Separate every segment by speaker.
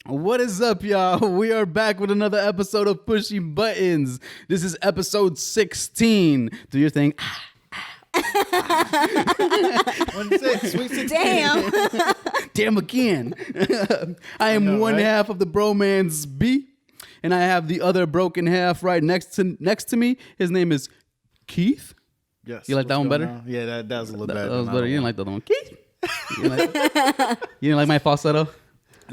Speaker 1: What is up, y'all? We are back with another episode of Pushy Buttons. This is episode 16. Do your thing.
Speaker 2: 16.
Speaker 3: Damn.
Speaker 1: Damn again. I am
Speaker 2: know,
Speaker 1: one
Speaker 2: right?
Speaker 1: half of the bromance B, and I have the other broken half right next to me. His name is Keith.
Speaker 2: Yes.
Speaker 1: You like that one
Speaker 2: What's
Speaker 1: better?
Speaker 2: going on? Yeah, that was a little
Speaker 1: That
Speaker 2: better.
Speaker 1: was
Speaker 2: than
Speaker 1: better.
Speaker 2: the
Speaker 1: You didn't
Speaker 2: other
Speaker 1: like the other one. Keith. You didn't like my falsetto?
Speaker 2: one.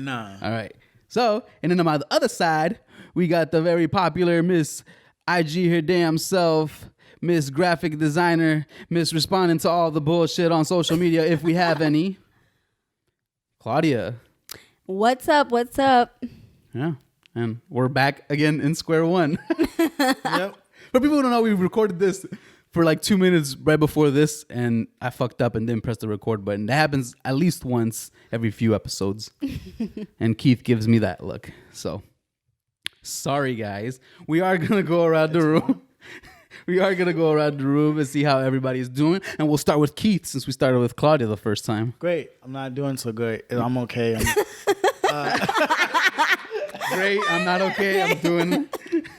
Speaker 2: Nah.
Speaker 1: All right. So, and then on the other side, we got the very popular Miss IG her damn self, Miss Graphic Designer, Miss Responding to all the bullshit on social media if we have any. Claudia.
Speaker 3: What's up? What's up?
Speaker 1: Yeah. And we're back again in square one.
Speaker 2: Yep.
Speaker 1: For people who don't know, we recorded this for like 2 minutes right before this, and I fucked up and didn't press the record button. That happens at least once every few episodes. And Keith gives me that look. So, sorry, guys. We are going to go around the room. We are going to go around the room and see how everybody's doing. And we'll start with Keith since we started with Claudia the first time.
Speaker 2: Great. I'm not doing so good. I'm okay.
Speaker 1: Great. I'm not okay. I'm doing...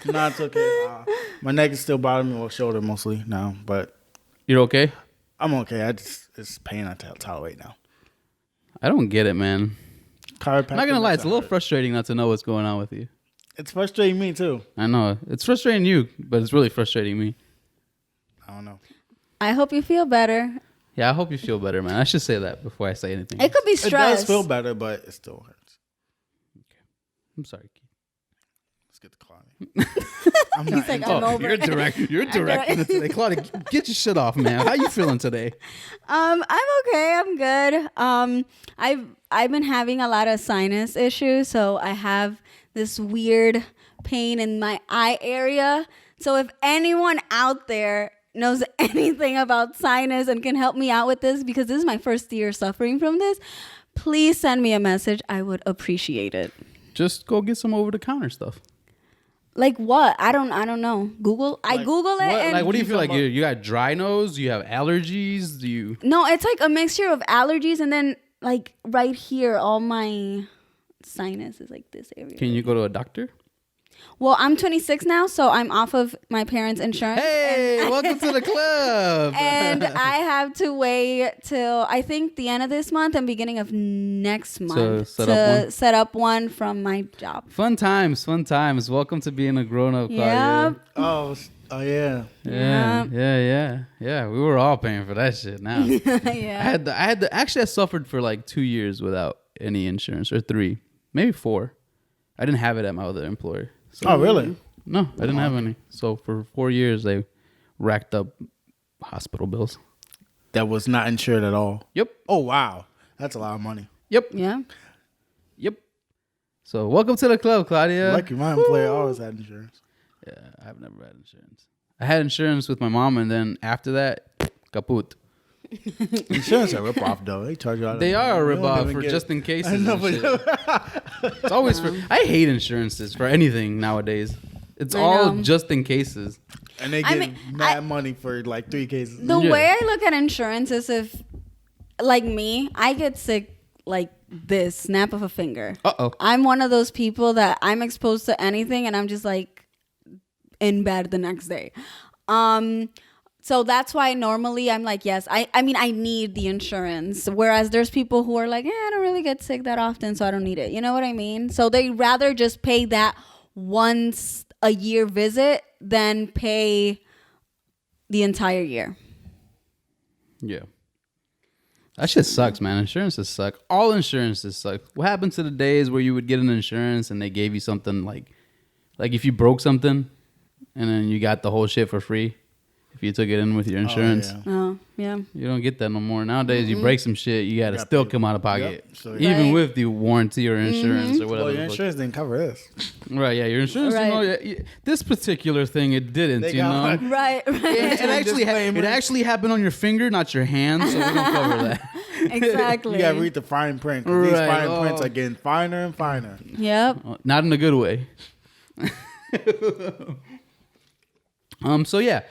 Speaker 2: It's okay. My neck is still bothering me, well, shoulder mostly now, but
Speaker 1: You're okay?
Speaker 2: I'm okay. It's pain I tolerate now.
Speaker 1: I don't get it, man.
Speaker 2: Chiropractor
Speaker 1: I'm not going to lie.
Speaker 2: makes
Speaker 1: It's
Speaker 2: it
Speaker 1: a little
Speaker 2: hurt.
Speaker 1: frustrating not to know what's going on with you.
Speaker 2: It's frustrating me too.
Speaker 1: I know. It's frustrating you, but it's really frustrating me.
Speaker 2: I don't know.
Speaker 3: I hope you feel better.
Speaker 1: Yeah, I hope you feel better, man. I should say that before I say anything.
Speaker 3: It could be
Speaker 2: It
Speaker 3: stress.
Speaker 2: does feel better, but it still hurts.
Speaker 1: I'm sorry, Keith.
Speaker 2: Let's get the Claudia. I'm not
Speaker 3: He's like,
Speaker 2: into
Speaker 3: I'm
Speaker 2: it.
Speaker 3: over
Speaker 1: You're
Speaker 3: it.
Speaker 1: direct. You're directing it today. Claudia, get your shit off, man. How you feeling today?
Speaker 3: I'm okay. I'm good. I've been having a lot of sinus issues, so I have this weird pain in my eye area. So if anyone out there knows anything about sinus and can help me out with this, because this is my first year suffering from this, please send me a message. I would appreciate it.
Speaker 1: Just go get some over-the-counter stuff.
Speaker 3: Like what? I don't know. Google. I
Speaker 2: Like
Speaker 3: Google it. and
Speaker 1: What do you feel like?
Speaker 2: about-
Speaker 1: You got dry nose? You have allergies? Do you?
Speaker 3: No, it's like a mixture of allergies and then like right here, all my sinus is like this area.
Speaker 1: Can you go to a doctor?
Speaker 3: Well, I'm 26 now, so I'm off of my parents' insurance.
Speaker 1: Hey, welcome to the club.
Speaker 3: And I have to wait till I think the end of this month and beginning of next month
Speaker 1: set up one?
Speaker 3: set up one from my job.
Speaker 1: Fun times, fun times. Welcome to being a grown-up, Claudia.
Speaker 3: Yep.
Speaker 2: Oh yeah.
Speaker 1: Yeah. We were all paying for that shit now.
Speaker 3: Yeah.
Speaker 1: I suffered for like 2 years without any insurance, or 3, maybe 4. I didn't have it at my other employer. So,
Speaker 2: Oh really?
Speaker 1: no, I didn't have any. So for 4 years, they racked up hospital bills.
Speaker 2: That was not insured at all.
Speaker 1: Yep.
Speaker 2: Oh wow. That's a lot of money.
Speaker 1: Yep.
Speaker 3: Yeah.
Speaker 1: Yep. So welcome to the club, Claudia.
Speaker 2: Lucky my employer always had insurance.
Speaker 1: Yeah, I've never had insurance. I had insurance with my mom, and then after that, kaput.
Speaker 2: Insurance are a rip off though. They charge you out.
Speaker 1: They are a
Speaker 2: We don't
Speaker 1: ripoff
Speaker 2: even
Speaker 1: for
Speaker 2: get-
Speaker 1: just in cases.
Speaker 2: I know,
Speaker 1: and
Speaker 2: but-
Speaker 1: shit. It's always for. I hate insurances for anything nowadays. It's
Speaker 3: I
Speaker 1: all
Speaker 3: know.
Speaker 1: just in cases.
Speaker 2: And they
Speaker 3: I
Speaker 2: get
Speaker 3: mean,
Speaker 2: mad money for like 3 cases.
Speaker 3: The
Speaker 1: Yeah.
Speaker 3: way I look at insurance is if, like me, I get sick like this, snap of a finger.
Speaker 1: Uh-oh.
Speaker 3: I'm one of those people that I'm exposed to anything and I'm just like in bed the next day. So that's why normally I'm like, yes, I mean, I need the insurance. Whereas there's people who are like, I don't really get sick that often, so I don't need it. You know what I mean? So they rather just pay that once a year visit than pay the entire year.
Speaker 1: Yeah. That shit sucks, man. Insurances suck. All insurances suck. What happened to the days where you would get an insurance and they gave you something like if you broke something and then you got the whole shit for free if you took it in with your insurance?
Speaker 2: yeah.
Speaker 3: Oh, yeah.
Speaker 1: You don't get that no more. Nowadays, you break some shit, you gotta
Speaker 2: gotta
Speaker 1: still
Speaker 2: pay.
Speaker 1: come out of pocket.
Speaker 2: Yep. So-
Speaker 1: Even
Speaker 3: Right.
Speaker 1: with the warranty or insurance or whatever.
Speaker 2: Well, your
Speaker 1: the fuck.
Speaker 2: insurance didn't cover this.
Speaker 1: Right, yeah, your insurance.
Speaker 3: Right.
Speaker 1: You know, yeah, this particular thing, it didn't,
Speaker 2: They
Speaker 1: you know?
Speaker 2: got
Speaker 3: Right, right.
Speaker 1: It actually happened on your finger, not your hand, so we don't cover that.
Speaker 3: Exactly.
Speaker 2: You gotta read the fine print. 'Cause these
Speaker 1: Right.
Speaker 2: fine prints
Speaker 1: Oh.
Speaker 2: are getting finer and finer.
Speaker 3: Yep.
Speaker 1: Not in a good way. So yeah,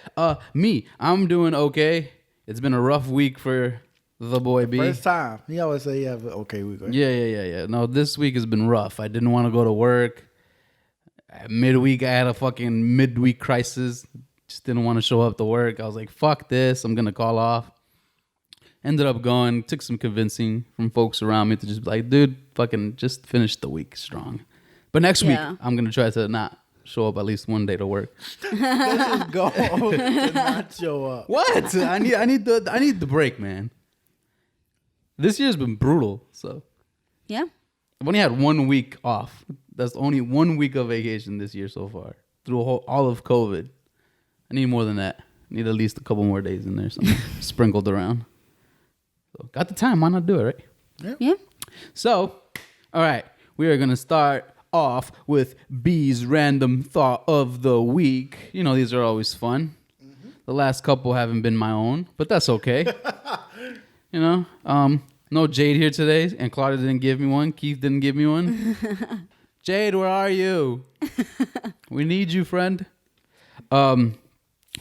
Speaker 1: me, I'm doing okay. It's been a rough week for The boy B.
Speaker 2: First time. He always say, "Yeah, okay, we go."
Speaker 1: Yeah. No, this week has been rough. I didn't want to go to work. At midweek, I had a fucking midweek crisis. Just didn't want to show up to work. I was like, fuck this. I'm going to call off. Ended up going. Took some convincing from folks around me to just be like, dude, fucking just finish the week strong. But next week, I'm going to try to not show up at least one day to work.
Speaker 2: Let's just go to not show up.
Speaker 1: What? I need the break, man. This year's been brutal. So
Speaker 3: Yeah.
Speaker 1: I've only had 1 week off. That's only 1 week of vacation this year so far through all of COVID. I need more than that. I need at least a couple more days in there, something sprinkled around. So got the time. Why not do it, right?
Speaker 3: Yeah.
Speaker 1: So, all right, we are gonna start off with B's random thought of the week. You know, these are always fun. Mm-hmm. The last couple haven't been my own, but that's okay. You know, no Jade here today, and Claudia didn't give me one. Keith didn't give me one. Jade, where are you? We need you, friend.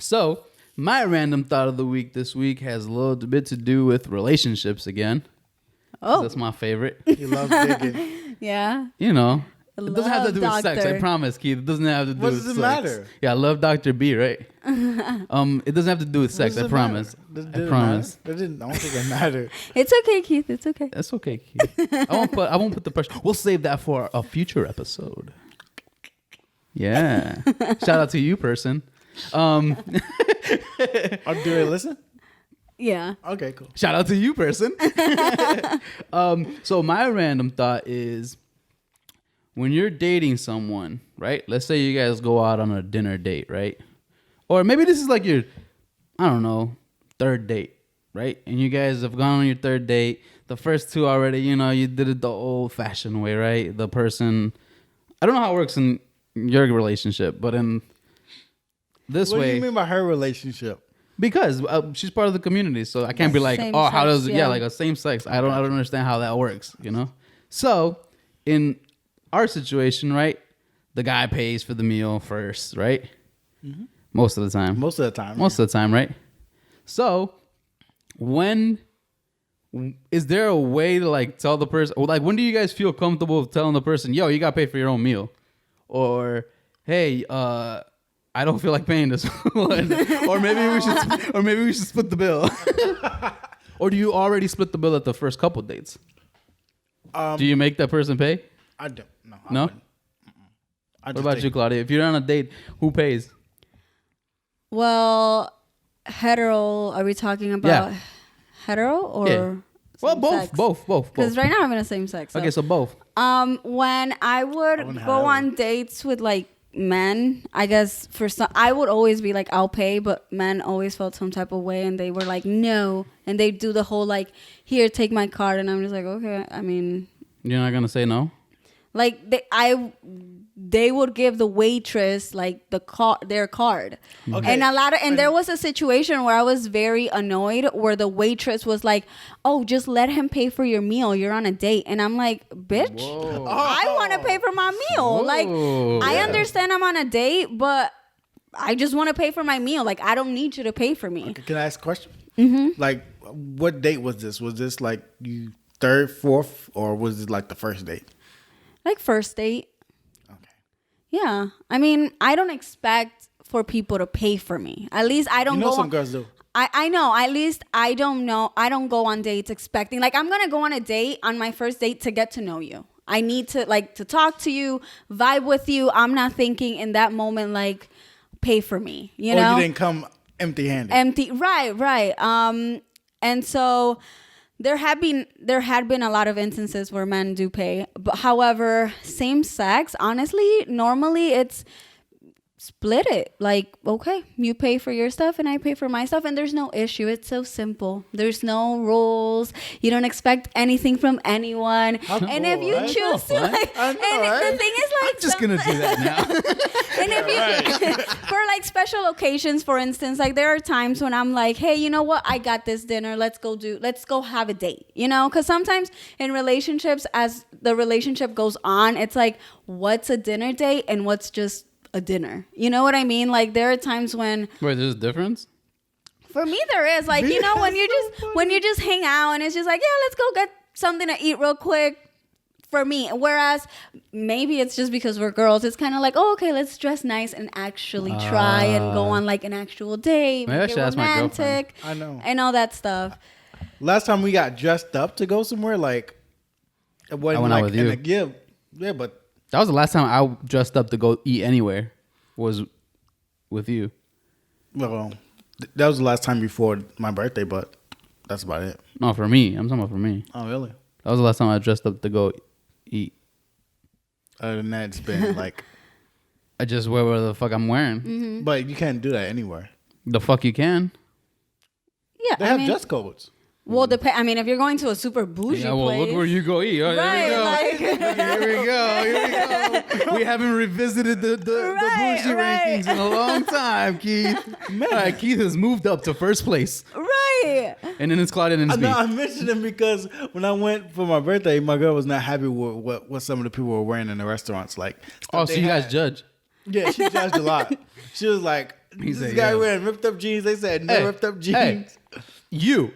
Speaker 1: So my random thought of the week this week has a little bit to do with relationships again.
Speaker 3: Oh,
Speaker 1: That's my favorite.
Speaker 2: He loves digging.
Speaker 3: yeah.
Speaker 1: You know, it doesn't have to do with sex. I
Speaker 3: Doctor.
Speaker 1: promise, Keith. It doesn't have to do
Speaker 2: What
Speaker 1: with
Speaker 2: does
Speaker 1: sex.
Speaker 2: it matter?
Speaker 1: Yeah, I love Dr. B, right? It doesn't have to do with sex. I promise. I promise.
Speaker 2: I don't think it mattered.
Speaker 3: It's okay, Keith. It's okay.
Speaker 1: That's okay, Keith. I won't put the pressure. We'll save that for a future episode. Yeah. Shout out to you, person.
Speaker 2: Oh, do they listen?
Speaker 3: Yeah.
Speaker 2: Okay, cool.
Speaker 1: Shout out to you, person. So my random thought is when you're dating someone, right? Let's say you guys go out on a dinner date, right? Or maybe this is like your, I don't know, third date, right? And you guys have gone on your third date. The first two already, you know, you did it the old fashioned way, right? The person, I don't know how it works in your relationship, but in this
Speaker 2: What
Speaker 1: way.
Speaker 2: do you mean by her relationship?
Speaker 1: Because she's part of the community, so I can't be like,
Speaker 3: Same
Speaker 1: oh, how
Speaker 3: sex,
Speaker 1: does
Speaker 3: yeah.
Speaker 1: like a same sex? I don't understand how that works, you know. So in our situation, right, the guy pays for the meal first, right? Mm-hmm. Most of the time.
Speaker 2: Most of the time.
Speaker 1: Most of the time, right? So is there a way to like tell the person, or like when do you guys feel comfortable telling the person, yo, you gotta pay for your own meal, or hey, I don't feel like paying this one. or maybe we should split the bill. Or do you already split the bill at the first couple dates? Do you make that person pay?
Speaker 2: I don't. No.
Speaker 1: No? What about you, Claudia? If you're on a date, who pays?
Speaker 3: Well, hetero. Are we talking about hetero or?
Speaker 1: Yeah. Well, both.
Speaker 3: Because right now I'm in a same sex.
Speaker 1: Okay, so both.
Speaker 3: When I would go on dates with like men, I guess for some, I would always be like, I'll pay, but men always felt some type of way, and they were like, no, and they do the whole like, here, take my card, and I'm just like, okay. I mean,
Speaker 1: You're not gonna say no?
Speaker 3: like they would give the waitress like their card.
Speaker 2: Okay.
Speaker 3: And there was a situation where I was very annoyed where the waitress was like, oh, just let him pay for your meal, you're on a date. And I'm like, bitch,
Speaker 1: Whoa.
Speaker 3: I want to pay for my meal. Like, I understand I'm on a date, but I just want to pay for my meal. Like, I don't need you to pay for me.
Speaker 2: Okay, can I ask a question? Mm-hmm. Like, what date was this? Was this like you third, fourth, or was it like the first date?
Speaker 3: Like first date.
Speaker 2: Okay.
Speaker 3: Yeah. I mean, I don't expect for people to pay for me. At least I don't
Speaker 2: You know
Speaker 3: go
Speaker 2: some girls do.
Speaker 3: I know. At least I don't know. I don't go on dates expecting, like, I'm going to go on a date on my first date to get to know you. I need to like to talk to you, vibe with you. I'm not thinking in that moment, like, pay for me, you know?
Speaker 2: Or you didn't come empty handed.
Speaker 3: Empty. Right. And so there had been a lot of instances where men do pay, but however, same sex, honestly, normally it's split it. Like, okay, you pay for your stuff and I pay for my stuff, and there's no issue. It's so simple. There's no rules. You don't expect anything from anyone. And if you choose to, like, and the thing is, like,
Speaker 1: I'm just gonna do that now.
Speaker 3: and if you for like special occasions, for instance, like there are times when I'm like, hey, you know what, I got this dinner, let's go have a date, you know? Because sometimes in relationships, as the relationship goes on, it's like, what's a dinner date and what's just a dinner, you know what I mean? Like there are times when
Speaker 1: Wait, there's a difference?
Speaker 3: For me, there is like, you know, when you just hang out and it's just like, yeah, let's go get something to eat real quick. For me, whereas maybe it's just because we're girls, it's kind of like, oh, okay, let's dress nice and actually try and go on like an actual date,
Speaker 1: Maybe I
Speaker 3: make
Speaker 1: should
Speaker 3: it
Speaker 1: ask my girlfriend.
Speaker 3: romantic,
Speaker 2: I know.
Speaker 3: and all that stuff.
Speaker 2: Last time we got dressed up to go somewhere, like it wasn't
Speaker 1: I went out
Speaker 2: like
Speaker 1: with
Speaker 2: in
Speaker 1: you.
Speaker 2: a gift. Yeah, but
Speaker 1: That was the last time I dressed up to go eat anywhere. Was with you.
Speaker 2: well, that was the last time before my birthday. But that's about it.
Speaker 1: No, for me. I'm talking about for me.
Speaker 2: Oh, really?
Speaker 1: That was the last time I dressed up to go eat.
Speaker 2: Other than that, it's been like.
Speaker 1: I just wear whatever the fuck I'm wearing.
Speaker 3: Mm-hmm.
Speaker 2: But you can't do that anywhere.
Speaker 1: The fuck you can.
Speaker 3: Yeah,
Speaker 2: They
Speaker 3: I
Speaker 2: have
Speaker 3: mean,
Speaker 2: dress codes.
Speaker 3: well, I mean, if you're going to a super bougie
Speaker 1: Yeah, well,
Speaker 3: place,
Speaker 1: look where you go eat. Oh,
Speaker 3: right?
Speaker 1: Here we go. Here we go. Here we go. We haven't revisited the
Speaker 3: Right,
Speaker 1: bougie
Speaker 3: right.
Speaker 1: rankings in a long time, Keith. All right, Keith has moved up to first place.
Speaker 3: right?
Speaker 1: And then it's Claudia and it's me.
Speaker 2: No, I mentioned him because when I went for my birthday, my girl was not happy with what some of the people were wearing in the restaurants. Like,
Speaker 1: Oh,
Speaker 2: stuff
Speaker 1: so
Speaker 2: they
Speaker 1: you guys
Speaker 2: had.
Speaker 1: judge.
Speaker 2: Yeah, she judged a lot. She was like,
Speaker 1: He
Speaker 2: "This
Speaker 1: said,
Speaker 2: guy
Speaker 1: yeah.
Speaker 2: wearing ripped up jeans." They said, "No
Speaker 1: Hey,
Speaker 2: ripped up jeans."
Speaker 1: hey. You.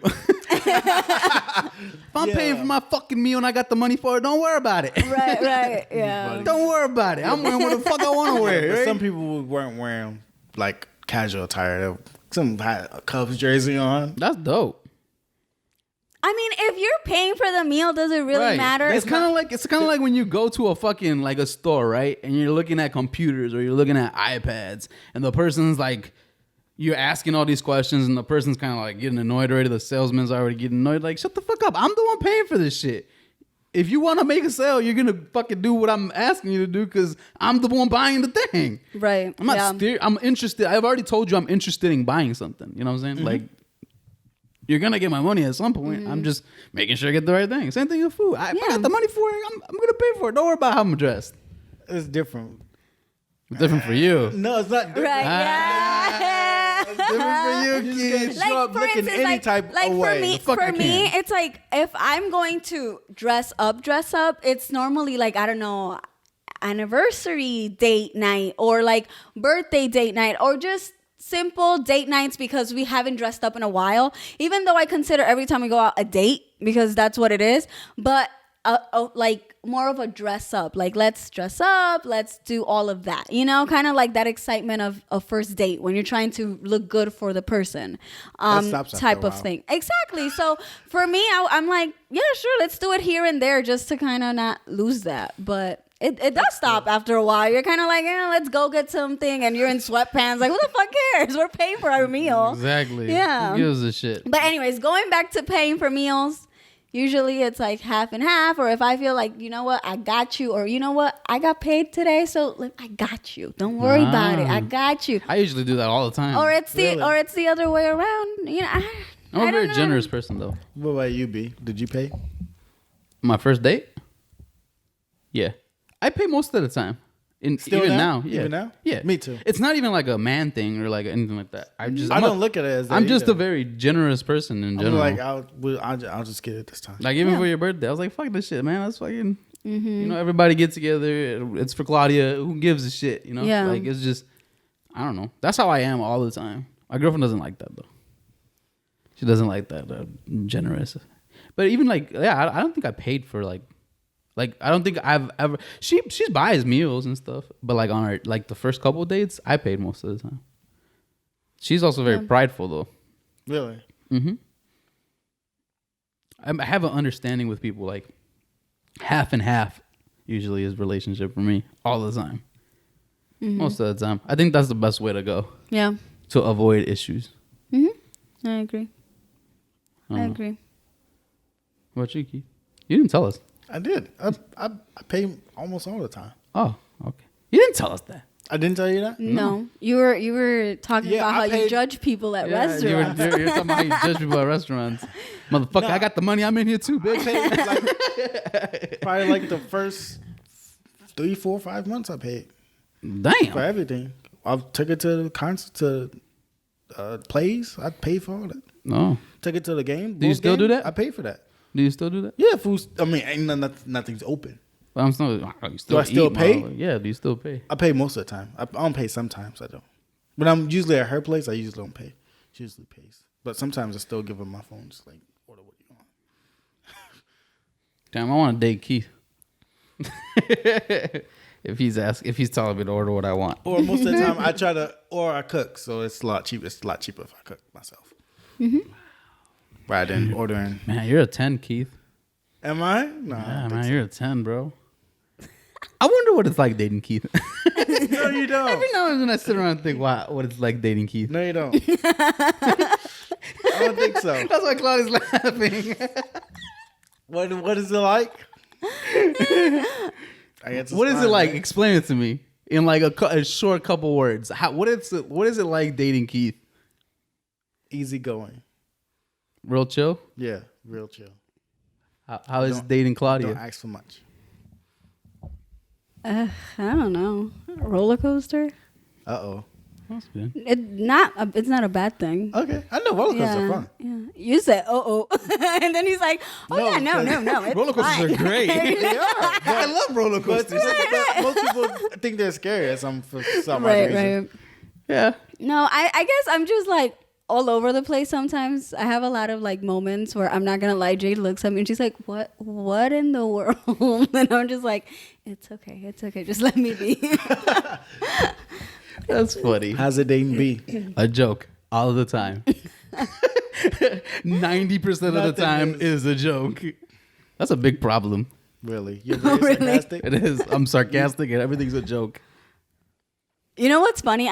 Speaker 1: If I'm paying
Speaker 2: Yeah.
Speaker 1: for my fucking meal and I got the money for it, don't worry about it.
Speaker 3: Right, yeah.
Speaker 1: Don't worry about it. I'm wearing what the fuck I want to wear.
Speaker 2: But
Speaker 1: Right?
Speaker 2: some people weren't wearing like casual attire. Some had a Cubs jersey on.
Speaker 1: That's dope.
Speaker 3: I mean, if you're paying for the meal, does it really
Speaker 1: Right.
Speaker 3: matter?
Speaker 1: It's kind of like when you go to a fucking like a store, right? And you're looking at computers or you're looking at iPads, and the person's like, you're asking all these questions, and the person's kind of like getting annoyed already. The salesman's already getting annoyed. Like, shut the fuck up. I'm the one paying for this shit. If you want to make a sale, you're gonna fucking do what I'm asking you to do because I'm the one buying the thing.
Speaker 3: Right.
Speaker 1: I'm not. I'm interested. I've already told you I'm interested in buying something. You know what I'm saying? Like, you're gonna get my money at some point. I'm just making sure I get the right thing. Same thing with food. If I got the money for it, I'm gonna pay for it. Don't worry about how I'm dressed.
Speaker 2: It's different.
Speaker 1: It's different for you.
Speaker 2: No, it's not different.
Speaker 3: Right. Yeah.
Speaker 1: It's different for you,
Speaker 2: You just
Speaker 1: kids.
Speaker 2: can't show up looking any type
Speaker 3: like
Speaker 2: of way.
Speaker 1: fuck I
Speaker 3: for me,
Speaker 1: can.
Speaker 3: it's like if I'm going to dress up, it's normally like, I don't know, anniversary date night or like birthday date night or just simple date nights because we haven't dressed up in a while. Even though I consider every time we go out a date because that's what it is, but like more of a dress up, like let's dress up, let's do all of that, you know, kind of like that excitement of a first date when you're trying to look good for the person,
Speaker 2: stops after
Speaker 3: type
Speaker 2: a
Speaker 3: of
Speaker 2: while.
Speaker 3: thing. Exactly. So for me, I'm like, yeah, sure, let's do it here and there just to kind of not lose that. But it does stop after a while. You're kind of like, yeah, let's go get something, and you're in sweatpants. Like, who the fuck cares? We're paying for our meal.
Speaker 1: Exactly.
Speaker 3: Yeah.
Speaker 1: Who gives a shit?
Speaker 3: But anyways, going back to paying for meals, usually it's like half and half. Or if I feel like, you know what, I got you. Or you know what, I got paid today, so like, I got you. Don't worry about it. I got you.
Speaker 1: I usually do that all the time.
Speaker 3: Or it's
Speaker 2: Really?
Speaker 3: the other way around. You know,
Speaker 1: I'm a
Speaker 3: I don't
Speaker 1: very
Speaker 3: know.
Speaker 1: generous person, though.
Speaker 2: What about you, B? Did you pay?
Speaker 1: My first date? Yeah. I pay most of the time.
Speaker 2: Still
Speaker 1: Even
Speaker 2: now?
Speaker 1: now. Yeah.
Speaker 2: Even now?
Speaker 1: Yeah.
Speaker 2: Me too.
Speaker 1: It's not even like a man thing or like anything like that. I
Speaker 2: I don't look at it as that
Speaker 1: I'm just
Speaker 2: either.
Speaker 1: a very generous person in
Speaker 2: I'm
Speaker 1: general.
Speaker 2: like, I'll just get it this time.
Speaker 1: Like even for your birthday, I was like, "Fuck this shit, man. That's fucking." You know, everybody get together. It's for Claudia. Who gives a shit? You know,
Speaker 3: Yeah.
Speaker 1: like it's just, I don't know. That's how I am all the time. My girlfriend doesn't like that though. She doesn't like that generous. But even like, yeah, I don't think I paid for like I don't think I've ever. She buys meals and stuff, but like on our like the first couple of dates, I paid most of the time. She's also very prideful though.
Speaker 2: Really?
Speaker 1: I have an understanding with people like half and half usually is relationship for me all the time. Most of the time. I think that's the best way to go
Speaker 3: Yeah.
Speaker 1: to avoid issues.
Speaker 3: I agree. I agree.
Speaker 1: What about you, Keith? You didn't tell us.
Speaker 2: I did. I pay almost all the time.
Speaker 1: Oh, okay. You didn't tell us that.
Speaker 2: I didn't tell you that?
Speaker 3: No, you were talking
Speaker 2: Yeah,
Speaker 3: about
Speaker 2: I
Speaker 3: how you
Speaker 2: paid-
Speaker 3: judge people at
Speaker 1: You're
Speaker 3: restaurants.
Speaker 1: talking about how you judge people at restaurants. Motherfucker, I got the money. I'm in here too, bitch.
Speaker 2: Probably like the first 3, 4, 5 months I paid for
Speaker 1: Damn.
Speaker 2: everything. I took it to the concert, to plays. I paid for all that.
Speaker 1: No.
Speaker 2: Took it to the game.
Speaker 1: Do you
Speaker 2: both
Speaker 1: still do
Speaker 2: games,
Speaker 1: that?
Speaker 2: I paid for that.
Speaker 1: Do you still do that?
Speaker 2: Yeah, food. I mean, nothing's open.
Speaker 1: But I'm still. You still
Speaker 2: Do I still
Speaker 1: eat,
Speaker 2: pay?
Speaker 1: motherfucker. Yeah. Do you still pay?
Speaker 2: I pay most of the time. I don't pay sometimes. I don't. When I'm usually at her place, I usually don't pay. She usually pays. But sometimes I still give her my phone, just like, order what you want.
Speaker 1: Damn, I want to date Keith. if he's telling me to order what I want.
Speaker 2: Or most of the time I cook, so it's a lot cheaper. It's a lot cheaper if I cook myself.
Speaker 3: Mm-hmm.
Speaker 2: Rather than ordering.
Speaker 1: Man, you're a 10, Keith.
Speaker 2: Am I? No.
Speaker 1: Yeah, man, you're a 10, bro. I wonder what it's like dating Keith.
Speaker 2: No, you don't.
Speaker 1: Every now and then I sit around and think, wow, what it's like dating Keith.
Speaker 2: No, you don't. I don't think so.
Speaker 1: That's why Claudia's laughing.
Speaker 2: What is it like?
Speaker 1: What is it like? Explain it to me in like a short couple words. What is it like dating Keith?
Speaker 2: Easy going.
Speaker 1: Real chill?
Speaker 2: Yeah, real chill.
Speaker 1: How is dating Claudia?
Speaker 2: Don't ask for much.
Speaker 3: I don't know. Roller coaster.
Speaker 2: Uh-oh.
Speaker 1: That's good.
Speaker 3: It's not a bad thing.
Speaker 2: Okay. I know roller coasters are fun.
Speaker 3: Yeah. You said, and then he's like, no. It's
Speaker 1: Roller coasters
Speaker 3: fine.
Speaker 1: are great. I love roller
Speaker 2: But
Speaker 1: coasters.
Speaker 2: most people think they're scary for some odd
Speaker 3: Right,
Speaker 2: reason.
Speaker 3: right.
Speaker 1: Yeah.
Speaker 3: No, I guess I'm just like all over the place sometimes. I have a lot of like moments where I'm not gonna lie, Jade looks at me and she's like, what in the world? And I'm just like, it's okay, just let me be.
Speaker 1: That's funny.
Speaker 2: How's it dating be?
Speaker 1: A joke all the time. 90% of the
Speaker 2: Nothing
Speaker 1: time is a joke. That's a big problem.
Speaker 2: Really? You're very
Speaker 3: Really?
Speaker 2: sarcastic?
Speaker 1: It is. I'm sarcastic and everything's a joke.
Speaker 3: You know what's funny?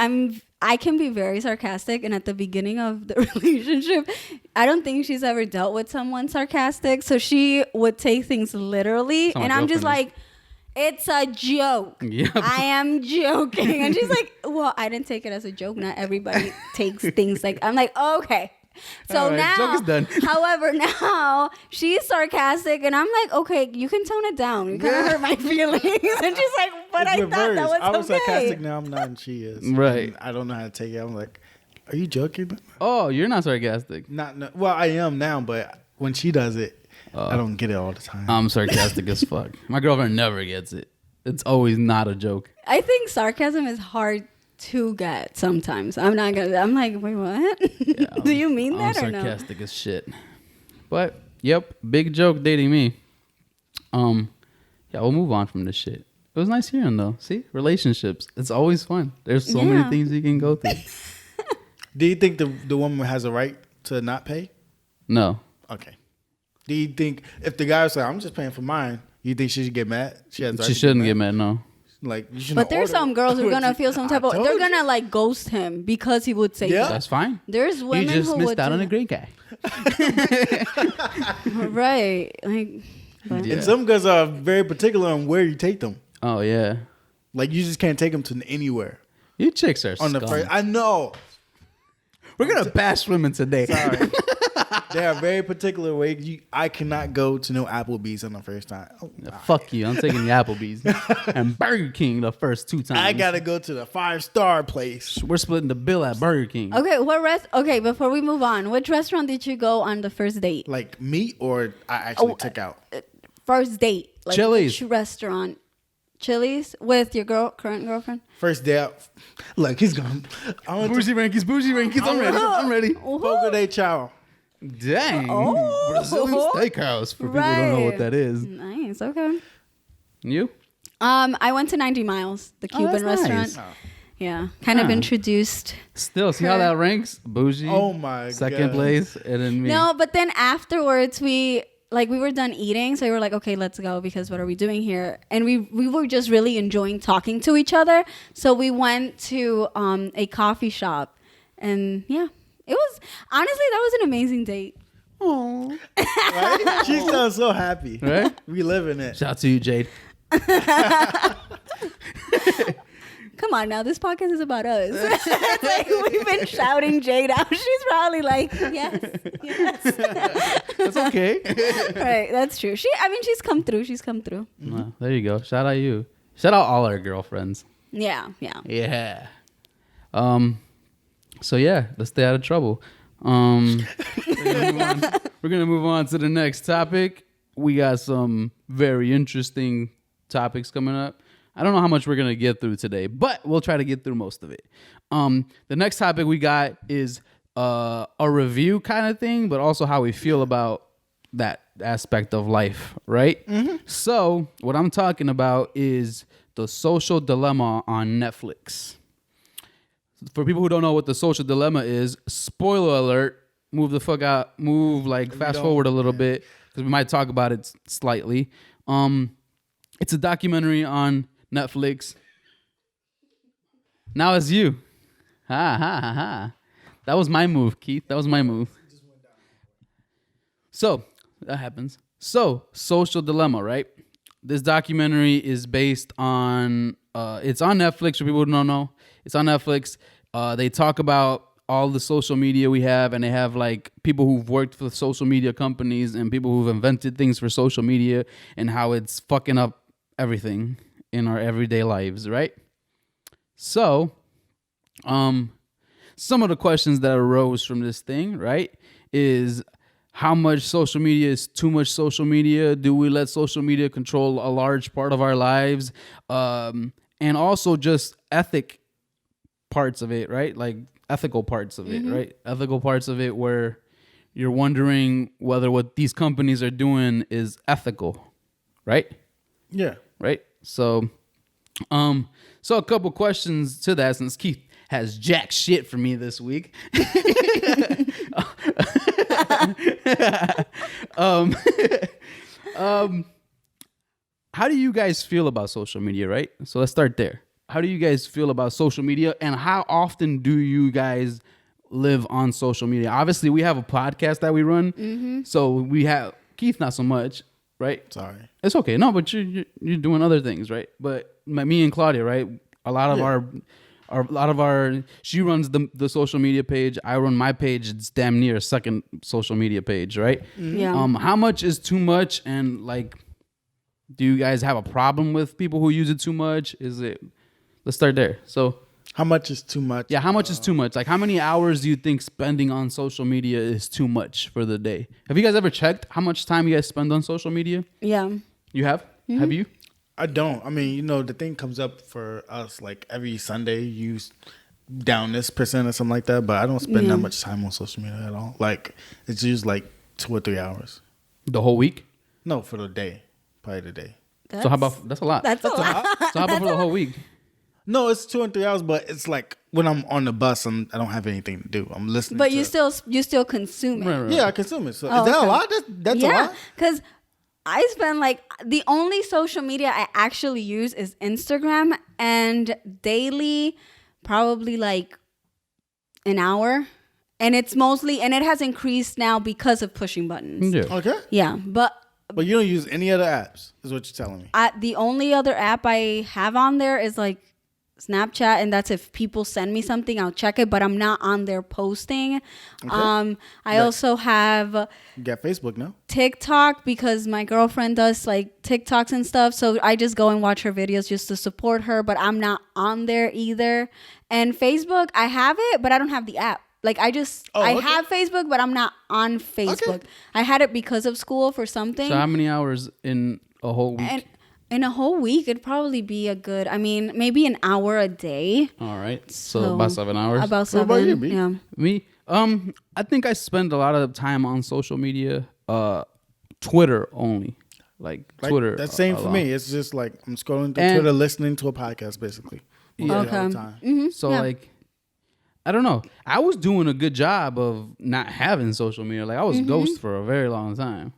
Speaker 3: I can be very sarcastic, and at the beginning of the relationship, I don't think she's ever dealt with someone sarcastic, so she would take things literally,
Speaker 1: That's how my
Speaker 3: and I'm just
Speaker 1: girlfriend
Speaker 3: like, it's a joke.
Speaker 1: Yep.
Speaker 3: I am joking. And she's like, well, I didn't take it as a joke. Not everybody takes things like, I'm like, okay. So
Speaker 1: All right,
Speaker 3: now,
Speaker 1: joke is done.
Speaker 3: however, now she's sarcastic, and I'm like, okay, you can tone it down. You kind of hurt my feelings. And she's like, but
Speaker 2: It's
Speaker 3: I
Speaker 2: reversed.
Speaker 3: thought that was
Speaker 2: I was
Speaker 3: okay.
Speaker 2: sarcastic, now I'm not, and she is.
Speaker 1: Right.
Speaker 2: And I don't know how to take it. I'm like, are you joking?
Speaker 1: Oh, you're not sarcastic.
Speaker 2: Well, I am now, but when she does it,
Speaker 1: Oh.
Speaker 2: I don't get it all the time.
Speaker 1: I'm sarcastic as fuck. My girlfriend never gets it. It's always not a joke.
Speaker 3: I think sarcasm is hard to get sometimes. I'm like, wait, what? Do you mean that or
Speaker 1: I'm
Speaker 3: no?
Speaker 1: sarcastic as shit. But yep, big joke dating me. Yeah, we'll move on from this shit. It was nice hearing though. See, relationships. It's always fun. There's so many
Speaker 3: Yeah.
Speaker 1: things you can go through.
Speaker 2: Do you think the woman has a right to not pay?
Speaker 1: No.
Speaker 2: Okay. Do you think if the guy was like, I'm just paying for mine, you think she should get mad? She has the right
Speaker 1: She
Speaker 2: to
Speaker 1: shouldn't get mad, no.
Speaker 2: Like, you shouldn't
Speaker 3: But there's
Speaker 2: order.
Speaker 3: some girls who are gonna feel some type of. They're
Speaker 2: told
Speaker 3: gonna like ghost him because he would say
Speaker 2: Yeah.
Speaker 3: that.
Speaker 1: That's fine.
Speaker 3: There's
Speaker 1: You
Speaker 3: women
Speaker 1: just
Speaker 3: who
Speaker 1: missed
Speaker 3: would
Speaker 1: out
Speaker 3: do
Speaker 1: on a
Speaker 3: that.
Speaker 1: great guy.
Speaker 3: Right? Like, but
Speaker 1: Yeah.
Speaker 2: And some girls are very particular on where you take them.
Speaker 1: Oh yeah.
Speaker 2: Like, you just can't take them to anywhere.
Speaker 1: You chicks are
Speaker 2: On the
Speaker 1: scum.
Speaker 2: first, I know.
Speaker 1: We're gonna bash women today.
Speaker 2: Sorry. They are very particular way. I cannot go to no Applebee's on the first time. Oh,
Speaker 1: Fuck you. I'm taking the Applebee's and Burger King the first 2 times.
Speaker 2: I gotta go to the 5-star place.
Speaker 1: We're splitting the bill at Burger King.
Speaker 3: okay, Okay, before we move on, which restaurant did you go on the first date?
Speaker 2: Like meat, or I actually took out.
Speaker 3: First date, like
Speaker 1: Chili's.
Speaker 3: which restaurant? Chili's with your current girlfriend.
Speaker 2: First day out. Look, he's gone. I went to
Speaker 1: Bougie Rankins. I'm ready.
Speaker 2: Fogo de Chao.
Speaker 1: Dang.
Speaker 3: Oh.
Speaker 1: Brazilian steakhouse for people who don't know what that is.
Speaker 3: Nice. Okay.
Speaker 1: You?
Speaker 3: I went to 90 Miles, the Cuban
Speaker 1: that's
Speaker 3: restaurant.
Speaker 1: nice.
Speaker 3: Yeah, kind of
Speaker 1: Huh.
Speaker 3: introduced.
Speaker 1: Still, see how that ranks? Bougie.
Speaker 2: Oh my
Speaker 1: Second
Speaker 2: God.
Speaker 1: place, and then me.
Speaker 3: No, but then afterwards we were done eating, so we were like, okay, let's go because what are we doing here? And we were just really enjoying talking to each other. So we went to a coffee shop, and yeah, it was honestly that was an amazing date.
Speaker 1: Aww.
Speaker 2: Right? She sounds so happy.
Speaker 1: Right?
Speaker 2: We live in it.
Speaker 1: Shout out to you, Jade.
Speaker 3: Come on now, this podcast is about us. It's like we've been shouting Jade out. She's probably like, yes.
Speaker 1: That's okay.
Speaker 3: Right, that's true. She's come through. She's come through.
Speaker 1: Well, there you go. Shout out you. Shout out all our girlfriends.
Speaker 3: Yeah.
Speaker 1: Yeah. So yeah, let's stay out of trouble. We're gonna move on to the next topic. We got some very interesting topics coming up. I don't know how much we're gonna get through today, but we'll try to get through most of it. The next topic we got is a review kind of thing, but also how we feel about that aspect of life, right? So what I'm talking about is The Social Dilemma on Netflix. For people who don't know what The Social Dilemma is, spoiler alert, move the fuck out, fast forward a little bit, because we might talk about it slightly. It's a documentary on Netflix. Now it's you. Ha ha ha ha. That was my move, Keith. That was my move. So that happens. So Social Dilemma, right? This documentary is based on. It's on Netflix. For people who don't know, it's on Netflix. They talk about all the social media we have, and they have like people who've worked for social media companies and people who've invented things for social media and how it's fucking up everything in our everyday lives, right? So, some of the questions that arose from this thing, right, is how much social media is too much social media? Do we let social media control a large part of our lives? And also just parts of it, right? Like ethical parts of it, right? Ethical parts of it where you're wondering whether what these companies are doing is ethical, right?
Speaker 2: Yeah.
Speaker 1: Right? So a couple questions to that, since Keith has jack shit for me this week. How do you guys feel about social media, right? So let's start there. How do you guys feel about social media, and how often do you guys live on social media? Obviously, we have a podcast that we run, so we have Keith, not so much, right?
Speaker 2: Sorry.
Speaker 1: It's okay. No, but you're doing other things, right? But me and Claudia, right? A lot of our she runs the social media page. I run my page. It's damn near a second social media page, right?
Speaker 3: Yeah.
Speaker 1: How much is too much, and like, do you guys have a problem with people who use it too much? Let's start there. So,
Speaker 2: how much is too much?
Speaker 1: Yeah, how much is too much? Like, how many hours do you think spending on social media is too much for the day? Have you guys ever checked how much time you guys spend on social media?
Speaker 3: Yeah.
Speaker 1: You have? Have you?
Speaker 2: I don't. I mean, the thing comes up for us like every Sunday, you down this percent or something like that, but I don't spend that much time on social media at all. Like, it's just like 2 or 3 hours.
Speaker 1: The whole week?
Speaker 2: No, for the day. Probably the day.
Speaker 1: So how about, that's a lot.
Speaker 3: That's a lot.
Speaker 1: So how about for the whole week?
Speaker 2: No, it's 2 and 3 hours, but it's like when I'm on the bus, I don't have anything to do. I'm listening.
Speaker 3: But you still consume it.
Speaker 1: Right.
Speaker 2: Yeah, I consume it. So
Speaker 3: Oh,
Speaker 2: is that
Speaker 3: okay.
Speaker 2: a lot? That's a
Speaker 3: Yeah,
Speaker 2: lot.
Speaker 3: because I spend like the only social media I actually use is Instagram, and daily, probably like an hour, and it's mostly, and it has increased now because of pushing buttons.
Speaker 1: Yeah.
Speaker 2: Okay.
Speaker 3: Yeah, but
Speaker 2: But you don't use any other apps, is what you're telling me.
Speaker 3: the only other app I have on there is like Snapchat, and that's if people send me something, I'll check it, but I'm not on there posting.
Speaker 2: Okay.
Speaker 3: I also have
Speaker 2: You got Facebook now.
Speaker 3: TikTok because my girlfriend does like TikToks and stuff, so I just go and watch her videos just to support her, but I'm not on there either. And Facebook, I have it, but I don't have the app. Like I have Facebook, but I'm not on Facebook.
Speaker 2: Okay.
Speaker 3: I had it because of school for something.
Speaker 1: So how many hours in a whole week?
Speaker 3: And in a whole week, it'd probably be maybe an hour a day.
Speaker 1: All right. So about 7 hours.
Speaker 3: About
Speaker 2: What
Speaker 3: 7.
Speaker 2: about you, B?
Speaker 3: Yeah.
Speaker 1: Me? I think I spend a lot of time on social media. Twitter only. Like Twitter.
Speaker 2: That's same
Speaker 1: a
Speaker 2: for
Speaker 1: lot.
Speaker 2: me. It's just like I'm scrolling through
Speaker 1: And-
Speaker 2: Twitter, listening to a podcast, basically.
Speaker 1: Yeah.
Speaker 2: All the
Speaker 3: Okay.
Speaker 2: time.
Speaker 1: So
Speaker 3: Yeah.
Speaker 1: like, I don't know. I was doing a good job of not having social media. Like I was ghost for a very long time.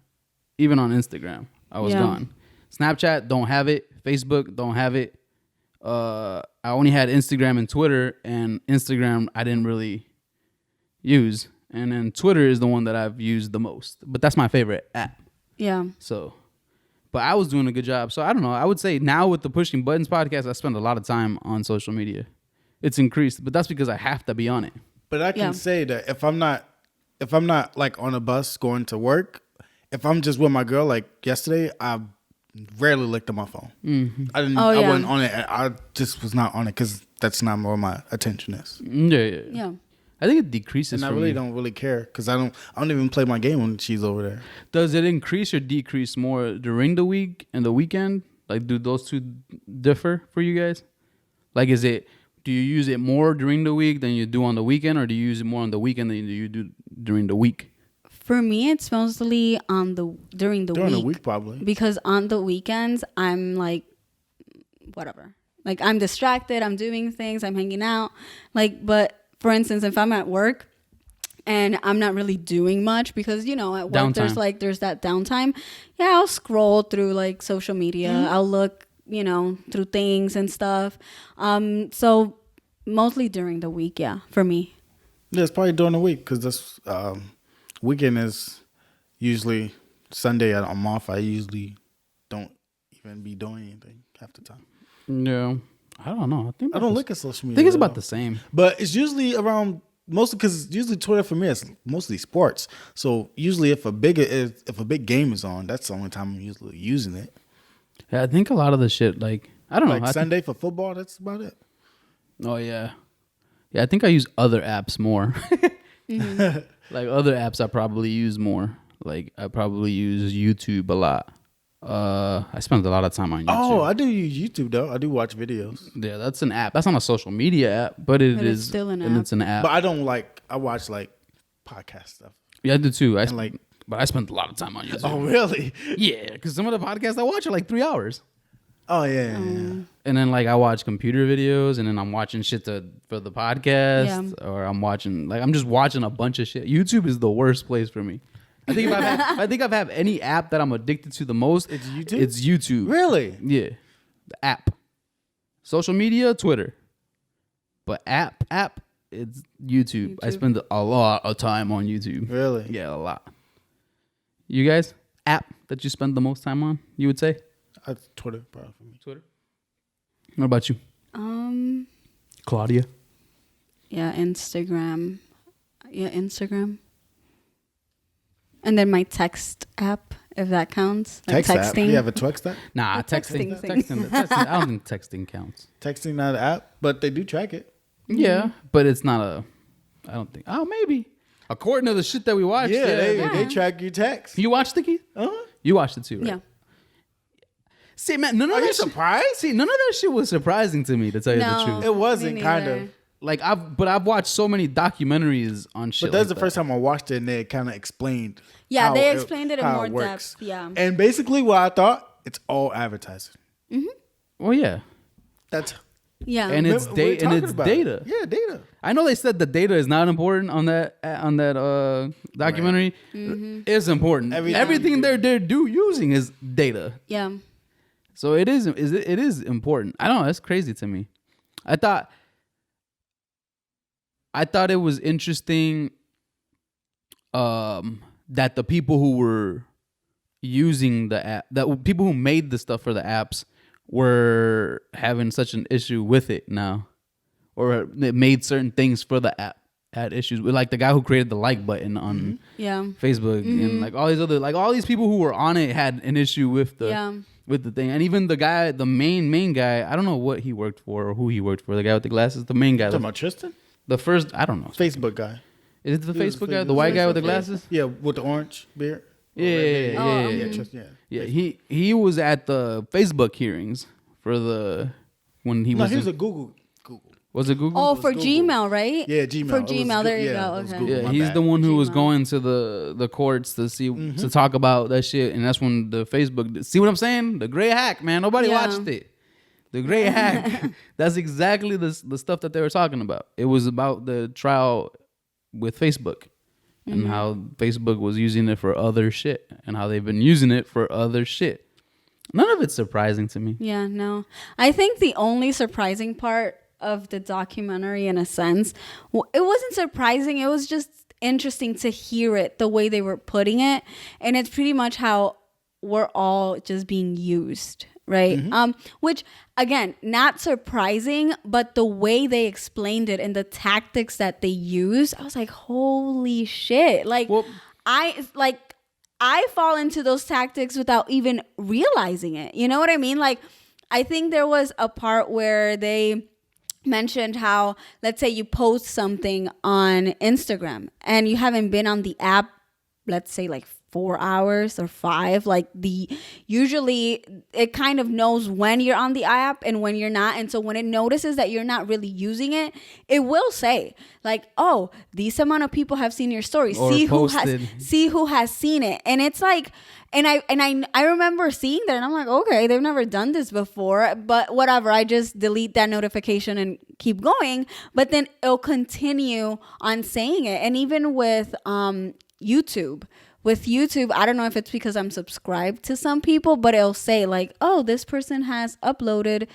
Speaker 1: Even on Instagram, I was
Speaker 3: Yeah.
Speaker 1: gone. Snapchat, don't have it. Facebook, don't have it. I only had Instagram and Twitter, and Instagram I didn't really use. And then Twitter is the one that I've used the most. But that's my favorite app.
Speaker 3: Yeah.
Speaker 1: So, but I was doing a good job. So I don't know. I would say now with the Pushing Buttons podcast, I spend a lot of time on social media. It's increased, but that's because I have to be on it.
Speaker 2: But I can
Speaker 3: Yeah.
Speaker 2: say that if I'm not like on a bus going to work, if I'm just with my girl, like yesterday, I rarely looked at my phone.
Speaker 1: Mm-hmm.
Speaker 2: I didn't.
Speaker 3: Oh,
Speaker 2: I
Speaker 3: yeah.
Speaker 2: wasn't on it. I just was not on it because that's not where my attention is.
Speaker 1: Yeah.
Speaker 3: Yeah.
Speaker 1: I think it decreases
Speaker 2: And I
Speaker 1: for
Speaker 2: really
Speaker 1: me.
Speaker 2: don't really care because I don't even play my game when she's over there.
Speaker 1: Does it increase or decrease more during the week and the weekend? Like, do those two differ for you guys? Like, is it do you use it more during the week than you do on the weekend, or do you use it more on the weekend than you do during the week?
Speaker 3: For me, it's mostly during the week
Speaker 2: probably.
Speaker 3: because on the weekends I'm like whatever. Like I'm distracted, I'm doing things, I'm hanging out. Like, but for instance, if I'm at work and I'm not really doing much because, you know, at work there's that downtime. Yeah, I'll scroll through like social media. I'll look, you know, through things and stuff. So mostly during the week, yeah, for me.
Speaker 2: Yeah, it's probably during the week because this weekend is usually Sunday. I'm off. I usually don't even be doing anything half the time.
Speaker 1: Yeah, I don't know.
Speaker 2: I don't look at social media.
Speaker 1: I think it's about the same.
Speaker 2: But it's usually around mostly because usually Twitter for me is mostly sports. So usually if a big game is on, that's the only time I'm usually using it.
Speaker 1: Yeah, I think a lot of the shit, like, I don't know.
Speaker 2: Like Sunday for football, that's about it.
Speaker 1: Oh, yeah. Yeah, I think I use other apps more. Like, other apps I probably use more. Like, I probably use YouTube a lot. I spend a lot of time on YouTube.
Speaker 2: Oh, I do use YouTube, though. I do watch videos.
Speaker 1: Yeah, that's an app. That's not a social media app, but
Speaker 3: it's still an app.
Speaker 1: It's an app.
Speaker 2: But I watch, like, podcast stuff.
Speaker 1: Yeah, I do, too. But I spend a lot of time on YouTube.
Speaker 2: Oh, really?
Speaker 1: Yeah, because some of the podcasts I watch are like 3 hours.
Speaker 2: Oh, yeah.
Speaker 1: And then, like, I watch computer videos, and then I'm watching shit for the podcast, or I'm just watching a bunch of shit. YouTube is the worst place for me. I think if I've had any app that I'm addicted to the most,
Speaker 2: it's YouTube.
Speaker 1: It's YouTube.
Speaker 2: Really?
Speaker 1: Yeah, the app. Social media, Twitter, but app, it's YouTube. I spend a lot of time on YouTube.
Speaker 2: Really?
Speaker 1: Yeah, a lot. You guys, app that you spend the most time on? You would say?
Speaker 2: Twitter, probably for me.
Speaker 1: Twitter. What about you? Claudia.
Speaker 3: Yeah, Instagram. And then my text app, if that counts. Like
Speaker 2: Text
Speaker 3: texting.
Speaker 2: app? You have a text app?
Speaker 1: Nah, texting. I don't think texting counts.
Speaker 2: Texting not an app, but they do track it.
Speaker 1: Yeah, but it's not I don't think. Oh, maybe. According to the shit that we watched.
Speaker 2: Yeah, they track your text.
Speaker 1: You watched it, Keith?
Speaker 2: Uh-huh.
Speaker 1: You watched it too, right?
Speaker 3: Yeah.
Speaker 1: See, man, none of
Speaker 2: Are you
Speaker 1: that
Speaker 2: surprised?
Speaker 1: See, none of that shit was surprising to me, to tell you the
Speaker 3: No.
Speaker 1: truth.
Speaker 2: It wasn't,
Speaker 3: Me
Speaker 2: kind
Speaker 3: neither.
Speaker 2: of.
Speaker 1: Like I've watched so many documentaries on shit.
Speaker 2: But that's
Speaker 1: like
Speaker 2: the first time I watched it, and they kind of explained.
Speaker 3: Yeah,
Speaker 2: how
Speaker 3: they explained it in
Speaker 2: how
Speaker 3: more
Speaker 2: works.
Speaker 3: depth. Yeah.
Speaker 2: And basically, what I thought, it's all advertising.
Speaker 1: Well, yeah,
Speaker 2: That's
Speaker 3: Yeah.
Speaker 1: and it's
Speaker 2: what we're talking about.
Speaker 1: data.
Speaker 2: Yeah, data.
Speaker 1: I know they said the data is not important on that documentary. It's important. Everything they're using is data.
Speaker 3: yeah.
Speaker 1: So it is important. I don't know. That's crazy to me. I thought it was interesting that the people who were using the app, that people who made the stuff for the apps were having such an issue with it now, or it made certain things for the app had issues with, like the guy who created the like button on Facebook and like all these people who were on it had an issue with the thing. And even the main guy, I don't know what he worked for or who he worked for, the guy with the glasses, the main guy.
Speaker 2: Talking about Tristan?
Speaker 1: The first, I don't know.
Speaker 2: Facebook guy.
Speaker 1: Is it the
Speaker 2: He was
Speaker 1: Facebook guy? The white guy with the glasses?
Speaker 2: Yeah, with the orange beard.
Speaker 1: Yeah.
Speaker 2: Tristan,
Speaker 1: Yeah, he was at the Facebook hearings for when he was.
Speaker 2: he was a Google.
Speaker 1: Was it Google?
Speaker 3: Oh, for
Speaker 2: Google.
Speaker 3: Gmail, right?
Speaker 2: Yeah, Gmail.
Speaker 3: For
Speaker 2: It was
Speaker 3: Gmail, there you
Speaker 2: yeah,
Speaker 3: go.
Speaker 2: it was
Speaker 3: Okay.
Speaker 2: Google.
Speaker 1: Yeah,
Speaker 2: My
Speaker 1: he's
Speaker 2: bad.
Speaker 1: the one who was
Speaker 3: Gmail.
Speaker 1: going to the courts to see to talk about that shit, and that's when the Facebook. See what I'm saying? The gray hack, man. Nobody watched it. The gray hack. That's exactly the stuff that they were talking about. It was about the trial with Facebook and how Facebook was using it for other shit, and how they've been using it for other shit. None of it's surprising to me.
Speaker 3: Yeah, no. I think the only surprising part of the documentary, in a sense, it wasn't surprising. It was just interesting to hear it the way they were putting it. And it's pretty much how we're all just being used, right? Which, again, not surprising, but the way they explained it and the tactics that they used, I was like, holy shit. Like, I fall into those tactics without even realizing it. You know what I mean? Like, I think there was a part where they mentioned how, let's say you post something on Instagram and you haven't been on the app, let's say like 4 hours or 5. Like usually it kind of knows when you're on the app and when you're not. And so when it notices that you're not really using it, it will say like, oh, these amount of people have seen your story.
Speaker 1: Or
Speaker 3: see
Speaker 1: posted.
Speaker 3: who has seen it. And it's like, and I remember seeing that and I'm like, okay, they've never done this before, but whatever. I just delete that notification and keep going. But then it'll continue on saying it. And even with YouTube, I don't know if it's because I'm subscribed to some people, but it'll say like, oh, this person has uploaded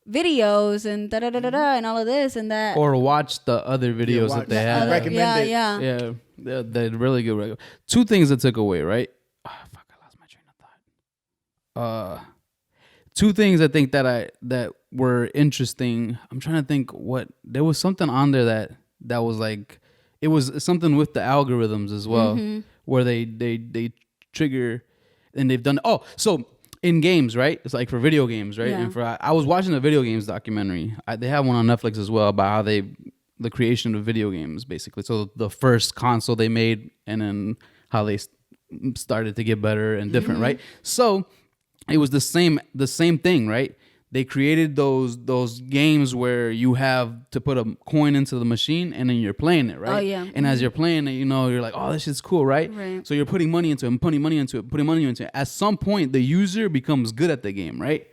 Speaker 3: videos and da da da da da and all of this and that.
Speaker 1: Or watch the other videos that they have.
Speaker 2: Recommend it.
Speaker 3: Yeah.
Speaker 1: Yeah, they're really good. 2 things that took away, right? Oh, fuck, I lost my train of thought. 2 things I think that were interesting. I'm trying to think what there was something on there that was like, it was something with the algorithms as well, where they trigger, and they've done. Oh, so in games, right? It's like for video games, right?
Speaker 3: Yeah.
Speaker 1: And I was watching a video games documentary. They have one on Netflix as well about how the creation of video games, basically. So the first console they made, and then how they started to get better and different, right? So it was the same thing, right? They created those games where you have to put a coin into the machine and then you're playing it, right?
Speaker 3: Oh, yeah.
Speaker 1: And as you're playing it, you're like, oh, this shit's cool, right?
Speaker 3: Right.
Speaker 1: So you're putting money into it. At some point, the user becomes good at the game, right?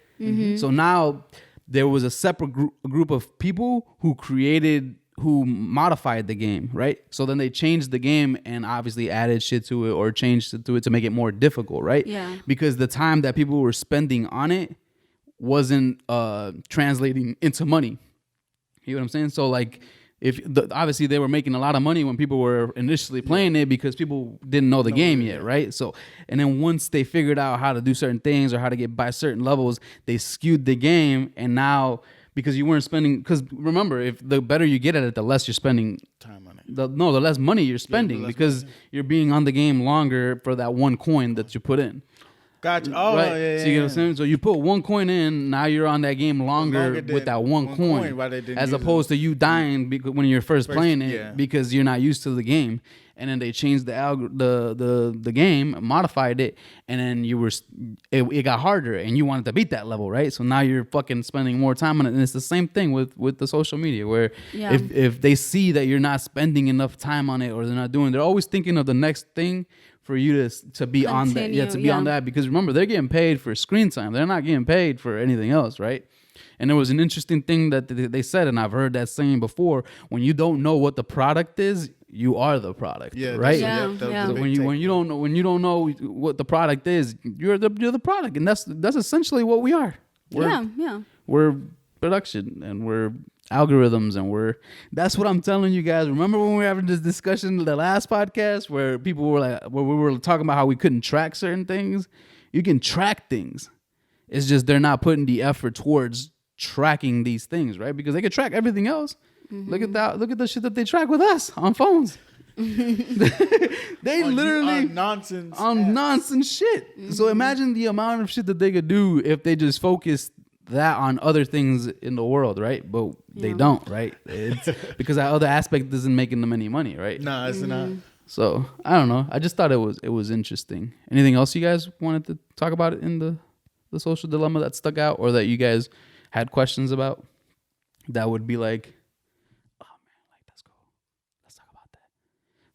Speaker 1: So now there was a separate group of people who modified the game, right? So then they changed the game and obviously added shit to it or changed it to make it more difficult, right?
Speaker 3: Yeah.
Speaker 1: Because the time that people were spending on it wasn't translating into money. You know what I'm saying? So like, obviously they were making a lot of money when people were initially playing it because people didn't know the game yet, right? So, and then once they figured out how to do certain things or how to get by certain levels, they skewed the game, and now because you weren't spending, because remember, if the better you get at it, the less you're spending
Speaker 2: Time on it.
Speaker 1: the less money you're spending because you're being on the game longer for that one coin that you put in.
Speaker 2: Gotcha. Oh,
Speaker 1: right.
Speaker 2: yeah.
Speaker 1: So you get what I'm saying? So you put 1 coin in, now you're on that game longer with that one coin,
Speaker 2: while they didn't
Speaker 1: as
Speaker 2: use
Speaker 1: opposed to you dying when you're first playing it because you're not used to the game. And then they changed the game, modified it, and then it got harder, and you wanted to beat that level, right? So now you're fucking spending more time on it, and it's the same thing with the social media, where if they see that you're not spending enough time on it, or they're always thinking of the next thing for you to be on that, on that, because remember, they're getting paid for screen time. They're not getting paid for anything else, right? And there was an interesting thing that they said, and I've heard that saying before: when you don't know what the product is, you are the product, right? When you don't know what the product is, you're the product, and that's essentially what we are. We're production, and we're algorithms, and that's what I'm telling you guys. Remember when we were having this discussion in the last podcast where people were like, where we were talking about how we couldn't track certain things? You can track things. It's just they're not putting the effort towards tracking these things, right? Because they could track everything else. Look at the shit that they track with us on phones. They literally on nonsense shit. So imagine the amount of shit that they could do if they just focused that on other things in the world, right? But they don't, right? It's because that other aspect isn't making them any money, right?
Speaker 2: No, it's not.
Speaker 1: So I don't know. I just thought it was interesting. Anything else you guys wanted to talk about in the social dilemma that stuck out, or that you guys had questions about? That would be like, oh man, like let's go, let's talk about that.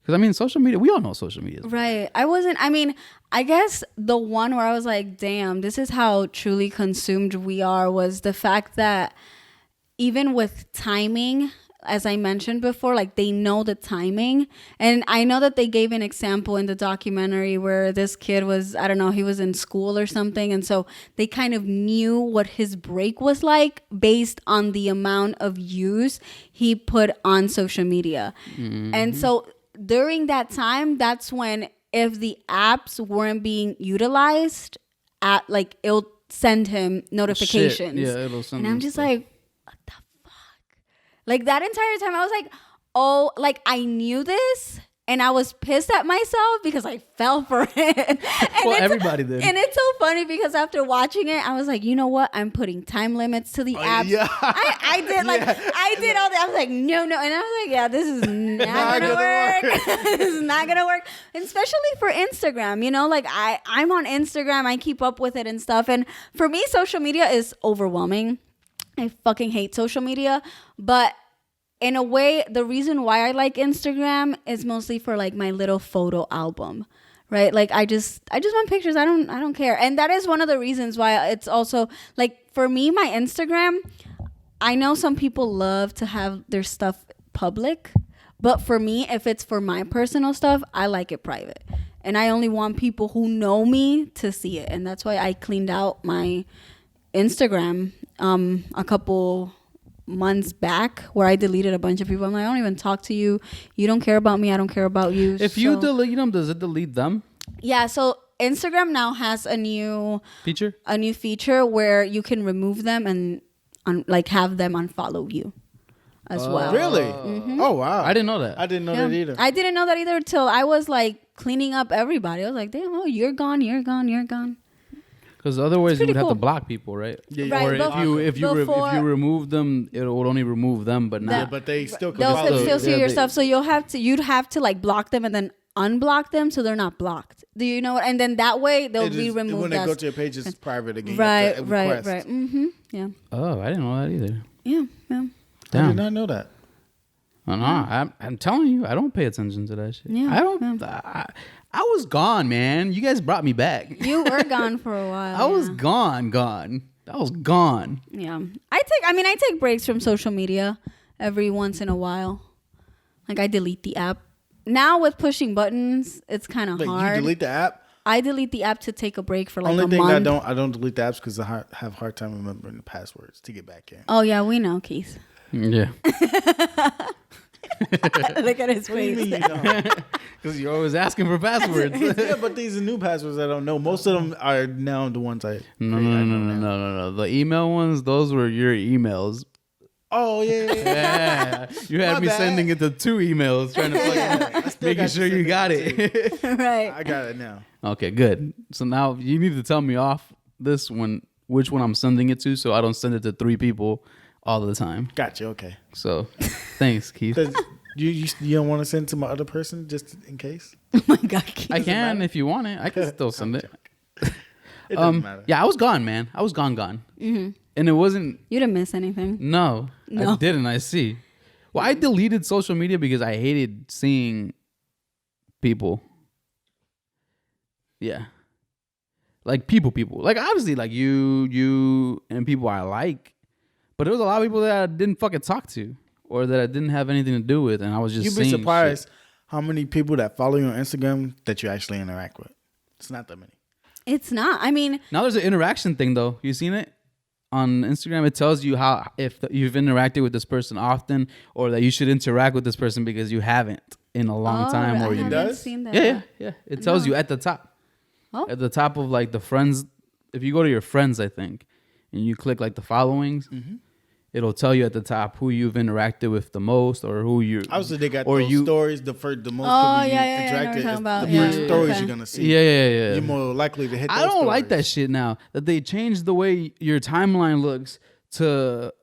Speaker 1: Because I mean, social media, we all know social media,
Speaker 3: right? I guess the one where I was like, damn, this is how truly consumed we are, was the fact that even with timing, as I mentioned before, like they know the timing. And I know that they gave an example in the documentary where this kid was, I don't know, he was in school or something. And so they kind of knew what his break was like based on the amount of use he put on social media. And so during that time, that's when, if the apps weren't being utilized, it'll send him notifications.
Speaker 1: Yeah, it'll send.
Speaker 3: And I'm just like, what the fuck? Like that entire time, I was like, oh, like I knew this, And I was pissed at myself because I fell for it. And
Speaker 1: Well,
Speaker 3: it's-
Speaker 1: everybody did.
Speaker 3: And it's so funny because after watching it, I was like, you know what? I'm putting time limits to the apps.
Speaker 2: yeah.
Speaker 3: I did I did all that. I was like, no. And I was like, yeah, this is not gonna work. This is not gonna work. And especially for Instagram, you know, like I'm on Instagram, I keep up with it and stuff. And for me, social media is overwhelming. I fucking hate social media, but in a way, the reason why I like Instagram is mostly for like my little photo album, right? Like I just want pictures. I don't care. And that is one of the reasons why it's also like for me, my Instagram, I know some people love to have their stuff public, but for me, if it's for my personal stuff, I like it private. And I only want people who know me to see it. And that's why I cleaned out my Instagram a couple months back where I deleted a bunch of people. I'm like, I don't even talk to you. You don't care about me. I don't care about you.
Speaker 1: If you delete them, does it delete them?
Speaker 3: Yeah, so Instagram now has a new
Speaker 1: Feature?
Speaker 3: where you can remove them and like have them unfollow you as well.
Speaker 2: Really? Oh wow!
Speaker 1: I didn't know that.
Speaker 2: I didn't know
Speaker 3: Yeah.
Speaker 2: that either.
Speaker 3: I didn't know that either till I was like cleaning up everybody. I was like, damn, oh, you're gone.
Speaker 1: Because otherwise you
Speaker 3: pretty
Speaker 1: would have to
Speaker 3: cool.
Speaker 1: block people, right?
Speaker 2: Yeah,
Speaker 3: Right,
Speaker 1: Or
Speaker 3: but
Speaker 1: if you
Speaker 3: before-
Speaker 1: remove them, it would only remove them, but
Speaker 2: yeah,
Speaker 1: not.
Speaker 2: but they still could
Speaker 3: They'll
Speaker 2: follow
Speaker 3: still
Speaker 2: you.
Speaker 3: see
Speaker 1: Yeah,
Speaker 3: your
Speaker 1: they-
Speaker 3: stuff. So you'd have to like block them and then unblock them so they're not blocked. Do you know what? And then that way they'll
Speaker 2: It
Speaker 3: be
Speaker 2: is-
Speaker 3: removed.
Speaker 2: when they go
Speaker 3: as-
Speaker 2: to your page, it's private again. You have to
Speaker 3: right.
Speaker 2: request.
Speaker 3: Yeah.
Speaker 1: Oh, I didn't know that either.
Speaker 3: Yeah.
Speaker 2: I
Speaker 1: Damn.
Speaker 2: did not know that.
Speaker 1: I'm telling you, I don't pay attention to that shit.
Speaker 3: Yeah,
Speaker 1: I don't. I was gone, man. You guys brought me back.
Speaker 3: You were gone for a while.
Speaker 1: I was
Speaker 3: yeah.
Speaker 1: gone. I was gone.
Speaker 3: Yeah. I take breaks from social media every once in a while. Like I delete the app. Now with pushing buttons, it's kind of
Speaker 2: Like
Speaker 3: hard.
Speaker 2: you delete the app.
Speaker 3: I delete the app to take a break for like
Speaker 2: Only
Speaker 3: a
Speaker 2: thing
Speaker 3: month.
Speaker 2: I don't delete the apps because I have a hard time remembering the passwords to get back in.
Speaker 3: Oh yeah, we know, Keith.
Speaker 1: Yeah,
Speaker 3: Look at his face.
Speaker 1: because you're always asking for passwords.
Speaker 2: Yeah, but these are new passwords I don't know. Most of them are now the ones I
Speaker 1: No. The email ones, those were your emails.
Speaker 2: Oh yeah.
Speaker 1: Yeah, you had
Speaker 2: My
Speaker 1: me
Speaker 2: bad.
Speaker 1: sending it to 2 emails, trying to
Speaker 2: still
Speaker 1: making
Speaker 2: got
Speaker 1: sure
Speaker 2: to
Speaker 1: you
Speaker 2: send
Speaker 1: got
Speaker 2: it
Speaker 1: it.
Speaker 3: Right.
Speaker 2: I got it now.
Speaker 1: Okay, good. So now you need to tell me off this one, which one I'm sending it to, so I don't send it to 3 people all the time.
Speaker 2: Gotcha. Okay.
Speaker 1: So, thanks, Keith.
Speaker 2: Does- you don't want to send to my other person just in case?
Speaker 3: Oh my God, Keith.
Speaker 1: I can if you want it. I can still send it.
Speaker 2: It doesn't matter.
Speaker 1: Yeah, I was gone, man. I was gone. Mm-hmm. And it wasn't.
Speaker 3: You didn't miss anything.
Speaker 1: No,
Speaker 3: No.
Speaker 1: I didn't. I see. Well, I deleted social media because I hated seeing people. Yeah. Like people. Like obviously like you and people I like. But there was a lot of people that I didn't fucking talk to or that I didn't have anything to do with, and I was just
Speaker 2: You'd be
Speaker 1: seeing
Speaker 2: surprised
Speaker 1: shit.
Speaker 2: how many people that follow you on Instagram that you actually interact with. It's not that many.
Speaker 3: It's not. I mean,
Speaker 1: Now there's an interaction thing though. You seen it? On Instagram, it tells you how if you've interacted with this person often, or that you should interact with this person because you haven't in a long time, or
Speaker 3: I
Speaker 1: you
Speaker 3: haven't
Speaker 2: does?
Speaker 3: seen that.
Speaker 1: yeah. It tells you at the top,
Speaker 3: Oh.
Speaker 1: at the top of like the friends. If you go to your friends, I think, and you click like the followings, it'll tell you at the top who you've interacted with the most, or who you.
Speaker 2: Obviously, they got
Speaker 1: or
Speaker 2: those
Speaker 1: you.
Speaker 2: stories. The most
Speaker 3: Oh,
Speaker 2: people you
Speaker 3: yeah, I know what
Speaker 2: interacted.
Speaker 3: you're talking
Speaker 2: It's
Speaker 3: about.
Speaker 2: the
Speaker 3: Yeah,
Speaker 2: first stories
Speaker 3: okay.
Speaker 2: you're gonna see.
Speaker 1: Yeah.
Speaker 2: You're more likely to hit.
Speaker 1: I
Speaker 2: those
Speaker 1: don't like that
Speaker 2: stories.
Speaker 1: shit now that they changed the way your timeline looks to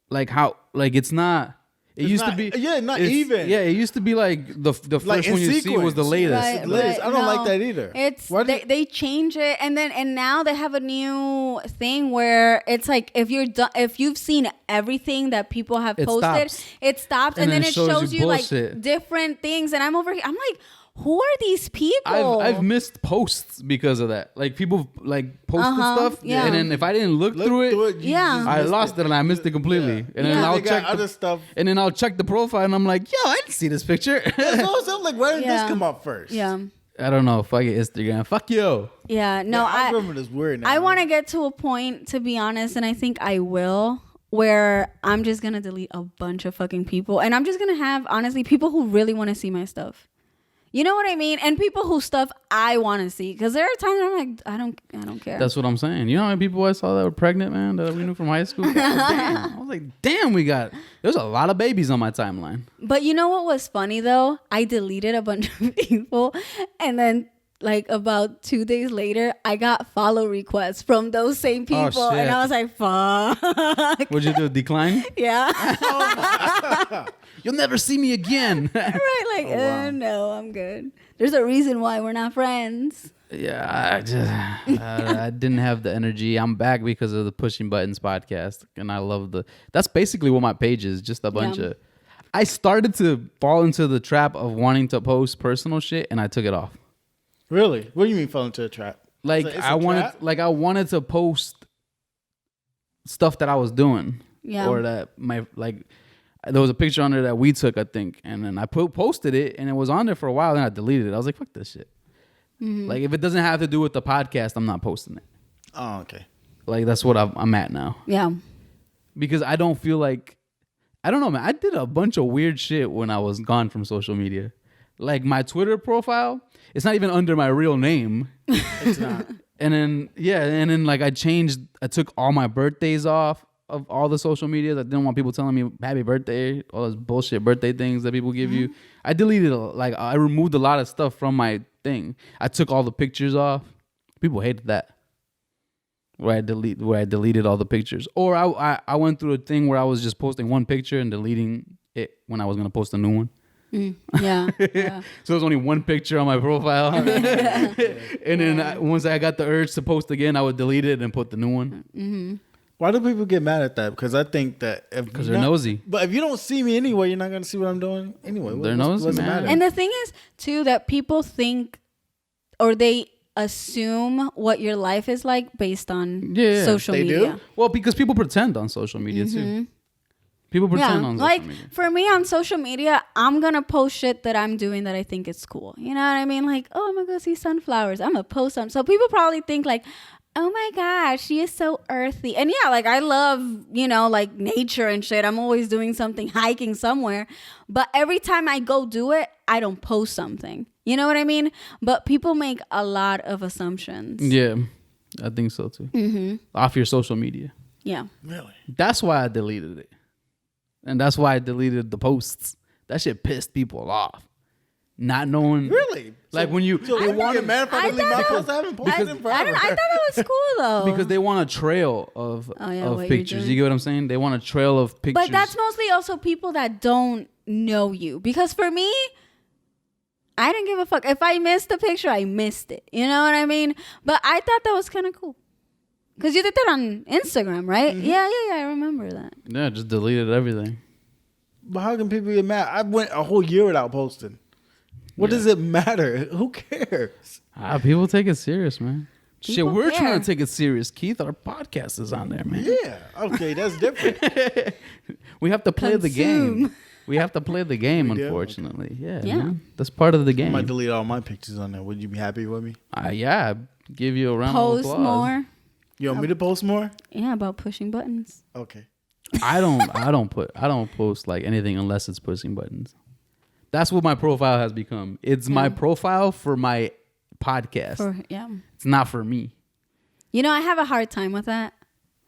Speaker 1: like how like it's not. It
Speaker 2: It's
Speaker 1: used
Speaker 2: not-
Speaker 1: to be
Speaker 2: not
Speaker 1: it's-
Speaker 2: even.
Speaker 1: Yeah, it used to be like the first
Speaker 2: Like in
Speaker 1: one you see was the
Speaker 2: sequence.
Speaker 1: latest.
Speaker 3: Right,
Speaker 2: Liz,
Speaker 3: but
Speaker 2: I don't
Speaker 3: no,
Speaker 2: like that either.
Speaker 3: It's
Speaker 2: Why
Speaker 3: they change it, and now they have a new thing where it's like if you've seen everything that people have
Speaker 1: It
Speaker 3: posted,
Speaker 1: stops.
Speaker 3: it stops, and
Speaker 1: And
Speaker 3: then
Speaker 1: then
Speaker 3: it
Speaker 1: shows
Speaker 3: shows
Speaker 1: you
Speaker 3: you like
Speaker 1: bullshit.
Speaker 3: different things, and I'm over here. I'm like, who are these people?
Speaker 1: I've missed posts because of that. Like people like posted stuff,
Speaker 3: yeah.
Speaker 1: and then if I didn't look through it,
Speaker 2: you
Speaker 3: Yeah.
Speaker 2: just
Speaker 1: I
Speaker 2: missed
Speaker 1: lost it and I missed it completely.
Speaker 2: Yeah.
Speaker 1: And then
Speaker 3: Yeah.
Speaker 1: I'll
Speaker 2: They got
Speaker 1: check
Speaker 2: other stuff.
Speaker 1: and then I'll check the profile and I'm like, yo, I didn't see this picture.
Speaker 2: So I'm like, why did
Speaker 3: Yeah.
Speaker 2: this come up first?
Speaker 3: yeah,
Speaker 1: I don't know. Fuck it, Instagram. Fuck you.
Speaker 3: yeah. No,
Speaker 2: The
Speaker 3: I
Speaker 2: algorithm is weird now.
Speaker 3: I want to get to a point, to be honest, and I think I will, where I'm just gonna delete a bunch of fucking people, and I'm just gonna have honestly people who really want to see my stuff. You know what I mean? And people whose stuff I want to see, because there are times where I'm like, I don't care.
Speaker 1: That's what I'm saying. You know how many people I saw that were pregnant, man, that we knew from high school? God damn. I was like, damn, there's a lot of babies on my timeline.
Speaker 3: But you know what was funny though? I deleted a bunch of people, and then like about 2 days later, I got follow requests from those same people,
Speaker 1: shit.
Speaker 3: and I was like, fuck.
Speaker 1: What'd you do? Decline?
Speaker 3: Yeah.
Speaker 1: You'll never see me again.
Speaker 3: Right, like, no, I'm good. There's a reason why we're not friends.
Speaker 1: Yeah, I didn't have the energy. I'm back because of the Pushing Buttons podcast, and I love that's basically what my page is, just a bunch of. I started to fall into the trap of wanting to post personal shit, and I took it off.
Speaker 2: Really? What do you mean fall into a trap?
Speaker 1: Like
Speaker 2: It's a
Speaker 1: I
Speaker 2: trap?
Speaker 1: wanted to post stuff that I was doing,
Speaker 3: Yeah.
Speaker 1: or that there was a picture on there that we took, I think, and then I posted it, and it was on there for a while, then I deleted it. I was like, fuck this shit. Like if it doesn't have to do with the podcast, I'm not posting it.
Speaker 2: Oh, okay.
Speaker 1: Like that's what I'm at now,
Speaker 3: Yeah.
Speaker 1: because I don't feel like, I don't know, man. I did a bunch of weird shit when I was gone from social media. Like my Twitter profile, it's not even under my real name.
Speaker 2: It's not.
Speaker 1: And then like I took all my birthdays off of all the social medias. I didn't want people telling me happy birthday, all those bullshit birthday things that people give you. I deleted, I removed a lot of stuff from my thing. I took all the pictures off. People hated that. Where I deleted all the pictures. Or I went through a thing where I was just posting one picture and deleting it when I was going to post a new one.
Speaker 3: Yeah.
Speaker 1: So there's only one picture on my profile. And then once I got the urge to post again, I would delete it and put the new one.
Speaker 2: Why do people get mad at that? Because I think that
Speaker 1: Because they're nosy.
Speaker 2: But if you don't see me anyway, you're not gonna see what I'm doing anyway.
Speaker 1: They're nosy,
Speaker 2: what's the
Speaker 1: man.
Speaker 2: matter?
Speaker 3: And the thing is, too, that people think or they assume what your life is like based on social
Speaker 2: They
Speaker 3: media.
Speaker 2: do?
Speaker 1: Well, because people pretend on social media too. People pretend on social
Speaker 3: like
Speaker 1: media.
Speaker 3: for me on social media, I'm gonna post shit that I'm doing that I think is cool. You know what I mean? Like, oh, I'm gonna go see sunflowers. I'm gonna post them. So people probably think like, oh my gosh, she is so earthy. And yeah, like I love, like nature and shit. I'm always doing something, hiking somewhere. But every time I go do it, I don't post something. You know what I mean? But people make a lot of assumptions.
Speaker 1: Yeah, I think so too. Off your social media.
Speaker 3: Yeah.
Speaker 2: Really?
Speaker 1: That's why I deleted it. And that's why I deleted the posts. That shit pissed people off. Not knowing.
Speaker 2: Really?
Speaker 1: Like when you.
Speaker 2: So
Speaker 1: they
Speaker 2: they want
Speaker 1: want
Speaker 2: to mad if I delete my post. I haven't posted in
Speaker 3: I
Speaker 2: forever.
Speaker 3: thought that was cool though.
Speaker 1: because they want a trail of
Speaker 3: what you're
Speaker 1: pictures.
Speaker 3: doing.
Speaker 1: You get what I'm saying? They want a trail of pictures.
Speaker 3: But that's mostly also people that don't know you. Because for me, I didn't give a fuck. If I missed the picture, I missed it. You know what I mean? But I thought that was kind of cool. Because you did that on Instagram, right? Yeah, I remember that.
Speaker 1: Yeah, just deleted everything.
Speaker 2: But how can people get mad? I went a whole year without posting. What does it matter? Who cares?
Speaker 1: People take it serious, man. Shit,
Speaker 3: People
Speaker 1: we're
Speaker 3: care.
Speaker 1: trying to take it serious, Keith. Our podcast is on there, man.
Speaker 2: Yeah. Okay, that's different.
Speaker 1: We have to play the game.
Speaker 3: Consume.
Speaker 1: We have to play the game,
Speaker 2: We do?
Speaker 1: unfortunately. Yeah,
Speaker 3: Yeah.
Speaker 1: man. That's part of the
Speaker 2: I
Speaker 1: game.
Speaker 2: might delete all my pictures on there. Would you be happy with me?
Speaker 1: Yeah, give you a round
Speaker 3: Post
Speaker 1: of applause.
Speaker 3: more.
Speaker 2: You want me to post more?
Speaker 3: Yeah, about pushing buttons.
Speaker 2: Okay.
Speaker 1: I don't post like anything unless it's pushing buttons. That's what my profile has become. It's my profile for my podcast. It's not for me.
Speaker 3: I have a hard time with that.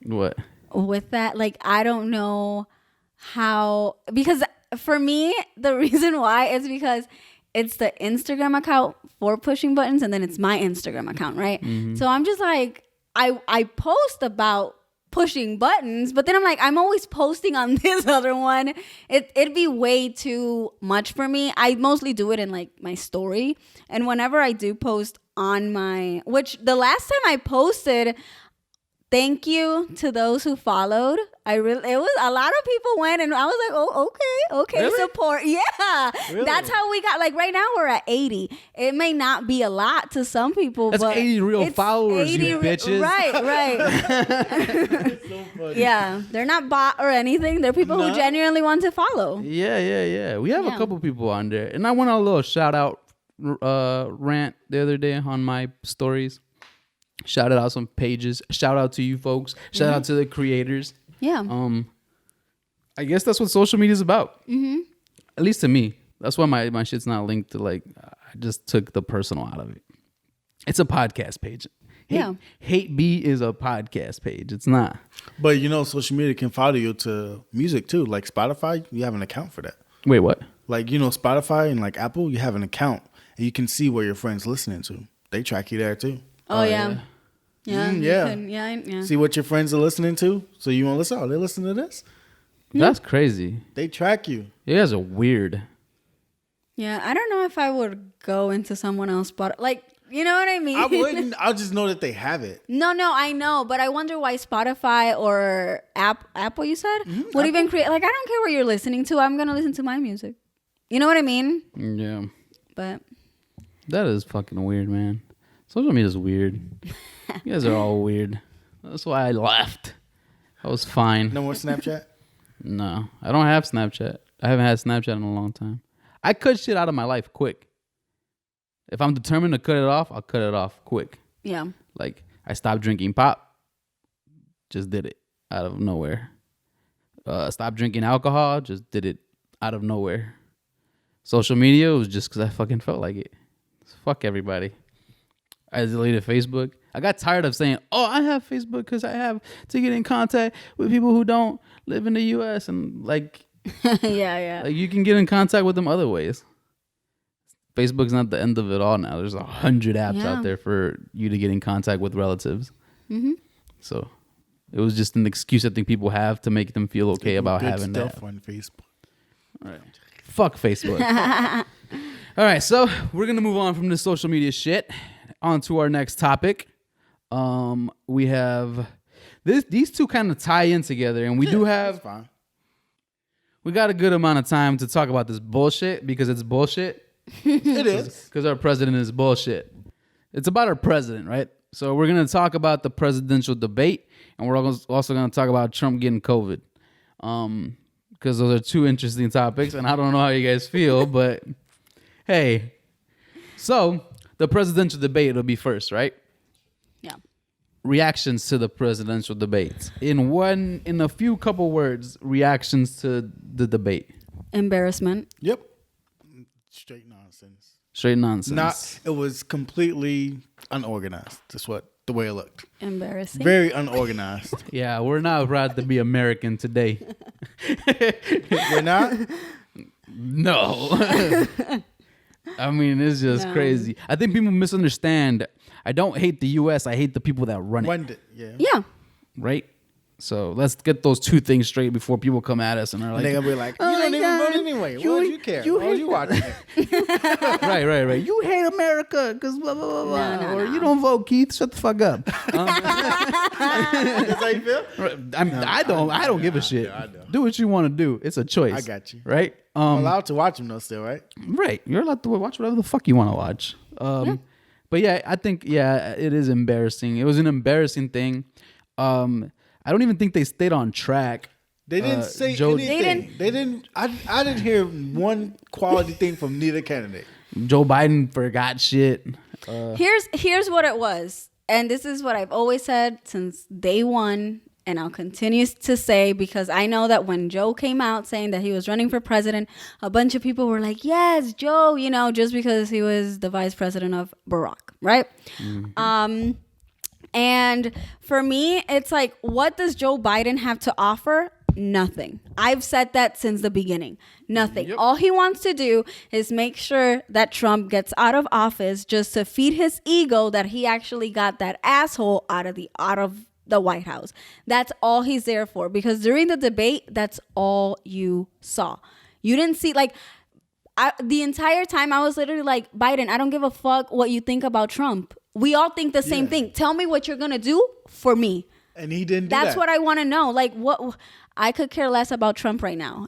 Speaker 1: What?
Speaker 3: With that, like, I don't know how, because for me, the reason why is because it's the Instagram account for pushing buttons and then it's my Instagram account, right? So I'm just like, I post about pushing buttons, but then I'm like, I'm always posting on this other one. It'd be way too much for me. I mostly do it in like my story. And whenever I do post on which the last time I posted, thank you to those who followed. It was a lot of people went and I was like, oh, okay,
Speaker 2: Really?
Speaker 3: support. Yeah.
Speaker 2: Really?
Speaker 3: That's how we got, like right now we're at 80. It may not be a lot to some people,
Speaker 1: That's
Speaker 3: but
Speaker 1: 80 real
Speaker 3: it's
Speaker 1: followers, you bitches.
Speaker 3: Right.
Speaker 2: So funny.
Speaker 3: Yeah. They're not bot or anything. They're people who
Speaker 2: No.
Speaker 3: genuinely want to follow.
Speaker 1: Yeah. We have a
Speaker 3: Yeah.
Speaker 1: couple people on there. And I went on a little shout out rant the other day on my stories. Shouted out some pages. Shout out to you folks. Shout out to the creators.
Speaker 3: Yeah.
Speaker 1: I guess that's what social media is about. At least to me. That's why my shit's not linked to like. I just took the personal out of it. It's a podcast page. Hate B is a podcast page. It's not.
Speaker 2: But you know, social media can follow you to music too. Like Spotify, you have an account for that.
Speaker 1: Wait, what?
Speaker 2: Like, you know, Spotify and like Apple, you have an account and you can see what your friends listening to. They track you there too.
Speaker 3: Oh, yeah. Yeah.
Speaker 2: Yeah. See what your friends are listening to. So you want to listen? Oh, they listen to this.
Speaker 1: That's crazy.
Speaker 2: They track you.
Speaker 1: You guys are weird.
Speaker 3: Yeah, I don't know if I would go into someone else's spot. Like, you know what I mean?
Speaker 2: I wouldn't. I'll just know that they have it.
Speaker 3: No, I know, but I wonder why Spotify or Apple, you said, would even create. Like, I don't care what you're listening to. I'm gonna listen to my music. You know what I mean?
Speaker 1: Yeah.
Speaker 3: But
Speaker 1: that is fucking weird, man. Social media is weird. You guys are all weird. That's why I left. I was fine.
Speaker 2: No more Snapchat?
Speaker 1: No, I don't have Snapchat. I haven't had Snapchat in a long time. I cut shit out of my life quick. If I'm determined to cut it off, I'll cut it off quick.
Speaker 3: yeah.
Speaker 1: Like, I stopped drinking pop. Just did it out of nowhere. Stopped drinking alcohol. Just did it out of nowhere. Social media was just because I fucking felt like it. Fuck everybody. I deleted Facebook. I got tired of saying, oh, I have Facebook because I have to get in contact with people who don't live in the U.S. And like,
Speaker 3: yeah.
Speaker 1: like you can get in contact with them other ways. Facebook's not the end of it all now. There's 100 apps out there for you to get in contact with relatives. Mm-hmm. So it was just an excuse I think people have to make them feel okay about having
Speaker 2: stuff
Speaker 1: that.
Speaker 2: on Facebook.
Speaker 1: All right. Fuck Facebook. All right, so we're gonna move on from this social media shit on to our next topic. We have these two kind of tie in together, and we do have.
Speaker 2: That's fine.
Speaker 1: We got a good amount of time to talk about this bullshit because it's bullshit.
Speaker 2: It is.
Speaker 1: Because our president is bullshit. It's about our president, right? So we're going to talk about the presidential debate, and we're also going to talk about Trump getting COVID. Because those are two interesting topics, and I don't know how you guys feel, but hey. So the presidential debate will be first, right?
Speaker 3: Yeah.
Speaker 1: Reactions to the presidential debates. In a few couple words, reactions to the debate.
Speaker 3: Embarrassment.
Speaker 2: Yep. Straight nonsense.
Speaker 1: Straight nonsense.
Speaker 2: It was completely unorganized. That's the way it looked.
Speaker 3: Embarrassing.
Speaker 2: Very unorganized.
Speaker 1: Yeah, we're not proud to be American today.
Speaker 2: We're not?
Speaker 1: No. I mean, it's just crazy. I think people misunderstand. I don't hate the U.S. I hate the people that run it.
Speaker 3: Yeah.
Speaker 1: Right? So let's get those two things straight before people come at us and are like,
Speaker 2: they're going to be like, you don't even vote anyway. What do you care? Why would you watching it?
Speaker 1: right. You hate America because blah, blah, blah, blah.
Speaker 3: No.
Speaker 1: You don't vote, Keith. Shut the fuck up.
Speaker 2: That's how you feel?
Speaker 1: I don't give a shit.
Speaker 2: I know.
Speaker 1: Do what you want to do. It's a choice.
Speaker 2: I got you.
Speaker 1: Right?
Speaker 2: I'm allowed to watch them though still, right?
Speaker 1: Right. You're allowed to watch whatever the fuck you want to watch. But yeah, I think, it is embarrassing. It was an embarrassing thing. I don't even think they stayed on track.
Speaker 2: They didn't say anything. They didn't. I didn't hear one quality thing from neither candidate.
Speaker 1: Joe Biden forgot shit.
Speaker 3: Here's what it was. And this is what I've always said since day one. And I'll continue to say, because I know that when Joe came out saying that he was running for president, a bunch of people were like, yes, Joe, just because he was the vice president of Barack, right? Mm-hmm. And for me, it's like, what does Joe Biden have to offer? Nothing. I've said that since the beginning. Nothing. Yep. All he wants to do is make sure that Trump gets out of office just to feed his ego that he actually got that asshole out of the White House. That's all he's there for. Because during the debate, that's all you saw. You didn't see, the entire time I was literally like, Biden, I don't give a fuck what you think about Trump. We all think the same thing. Tell me what you're going to do for me.
Speaker 2: And he didn't do that.
Speaker 3: That's what I want to know. What I could care less about Trump right now,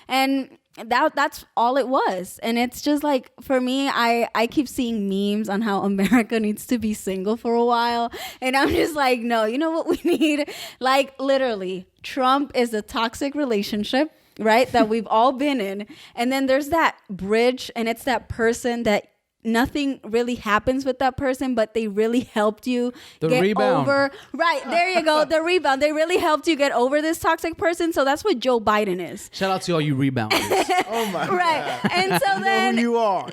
Speaker 3: And that's all it was. And it's just like, for me, I keep seeing memes on how America needs to be single for a while. And I'm just like, no, you know what we need? Literally, Trump is a toxic relationship, right? That we've all been in. And then there's that bridge, and it's that person that nothing really happens with that person, but they really helped you
Speaker 1: The rebound.
Speaker 3: over. Right, there you go, the rebound. They really helped you get over this toxic person. So that's what Joe Biden is.
Speaker 1: Shout out to all you rebounders.
Speaker 2: Oh my
Speaker 3: Right,
Speaker 2: God.
Speaker 3: and so
Speaker 2: Know
Speaker 3: then
Speaker 2: who you are.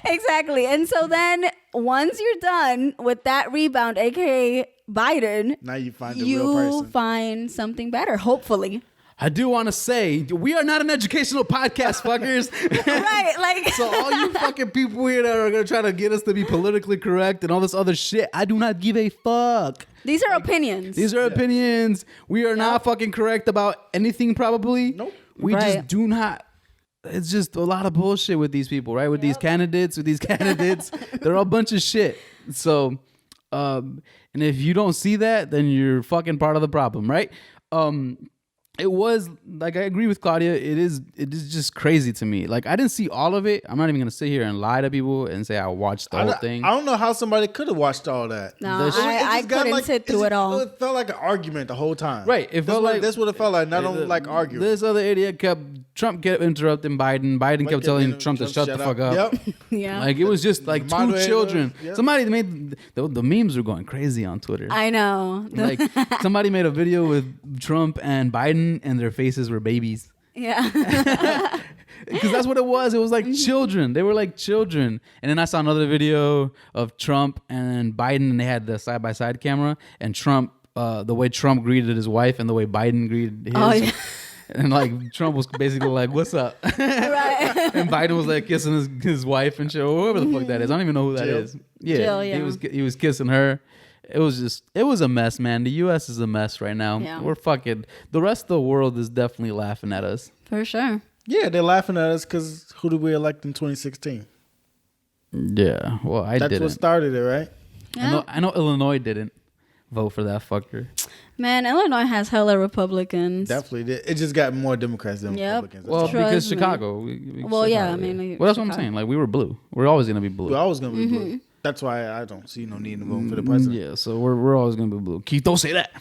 Speaker 3: exactly, and so then once you're done with that rebound, aka Biden,
Speaker 2: Now you find the real person.
Speaker 3: you find something better, hopefully.
Speaker 1: I do want to say we are not an educational podcast, fuckers.
Speaker 3: Right, like
Speaker 1: So all you fucking people here that are gonna try to get us to be politically correct and all this other shit, I do not give a fuck.
Speaker 3: these are opinions.
Speaker 1: These are opinions. We are not fucking correct about anything. Probably.
Speaker 2: Nope.
Speaker 1: We
Speaker 3: Right.
Speaker 1: just do not. It's just a lot of bullshit with these people, right? With these candidates, they're all a bunch of shit. So, and if you don't see that, then you're fucking part of the problem, right? It was like, I agree with Claudia. It is just crazy to me. Like, I didn't see all of it. I'm not even gonna sit here and lie to people and say I watched the whole thing.
Speaker 2: I don't know how somebody could have watched all that.
Speaker 3: No,
Speaker 1: The shit-
Speaker 3: I
Speaker 2: just got,
Speaker 3: couldn't sit through it all.
Speaker 2: It felt like an argument the whole time.
Speaker 1: Right. It felt like
Speaker 2: that's what it felt like. And I don't like arguing.
Speaker 1: This other idiot Trump kept interrupting Biden. Biden kept telling Trump to shut the fuck up.
Speaker 2: Yep.
Speaker 3: Yeah,
Speaker 1: Like, it was just like two
Speaker 2: Moderators,
Speaker 1: children.
Speaker 2: yeah.
Speaker 1: Somebody made the memes were going crazy on Twitter.
Speaker 3: I know.
Speaker 1: Like, somebody made a video with Trump and Biden, and their faces were babies.
Speaker 3: Yeah.
Speaker 1: Because that's what it was. It was like children. They were like children. And then I saw another video of Trump and Biden, and they had the side by side camera. And Trump, the way Trump greeted his wife and the way Biden greeted his.
Speaker 3: Oh, yeah.
Speaker 1: And like Trump was basically like, "What's up?"
Speaker 3: Right.
Speaker 1: And Biden was like kissing his wife and shit, or whoever the fuck that is. I don't even know who that
Speaker 2: Jill.
Speaker 1: is. Yeah,
Speaker 3: Jill, yeah.
Speaker 1: he was kissing her. It was a mess, man. The U.S. is a mess right now.
Speaker 3: Yeah.
Speaker 1: We're fucking. The rest of the world is definitely laughing at us.
Speaker 3: For sure.
Speaker 2: Yeah, they're laughing at us because who did we elect in 2016?
Speaker 1: Yeah. Well, I
Speaker 2: That's
Speaker 1: didn't.
Speaker 2: what started it, right?
Speaker 3: Yeah.
Speaker 1: I know Illinois didn't vote for that fucker.
Speaker 3: Man, Illinois has hella Republicans.
Speaker 2: Definitely did. It just got more Democrats than
Speaker 3: Yep.
Speaker 2: Republicans.
Speaker 1: Well,
Speaker 3: Trust
Speaker 1: because
Speaker 3: me.
Speaker 1: Chicago.
Speaker 3: Well, yeah,
Speaker 1: Chicago,
Speaker 3: I mean, like,
Speaker 1: well, that's what I'm
Speaker 3: Chicago.
Speaker 1: saying. Like, we were blue. We're always gonna be blue.
Speaker 2: we're always gonna be blue. That's why I don't see no need to vote for the president.
Speaker 1: Yeah, so we're always gonna be blue. Keith, don't say that.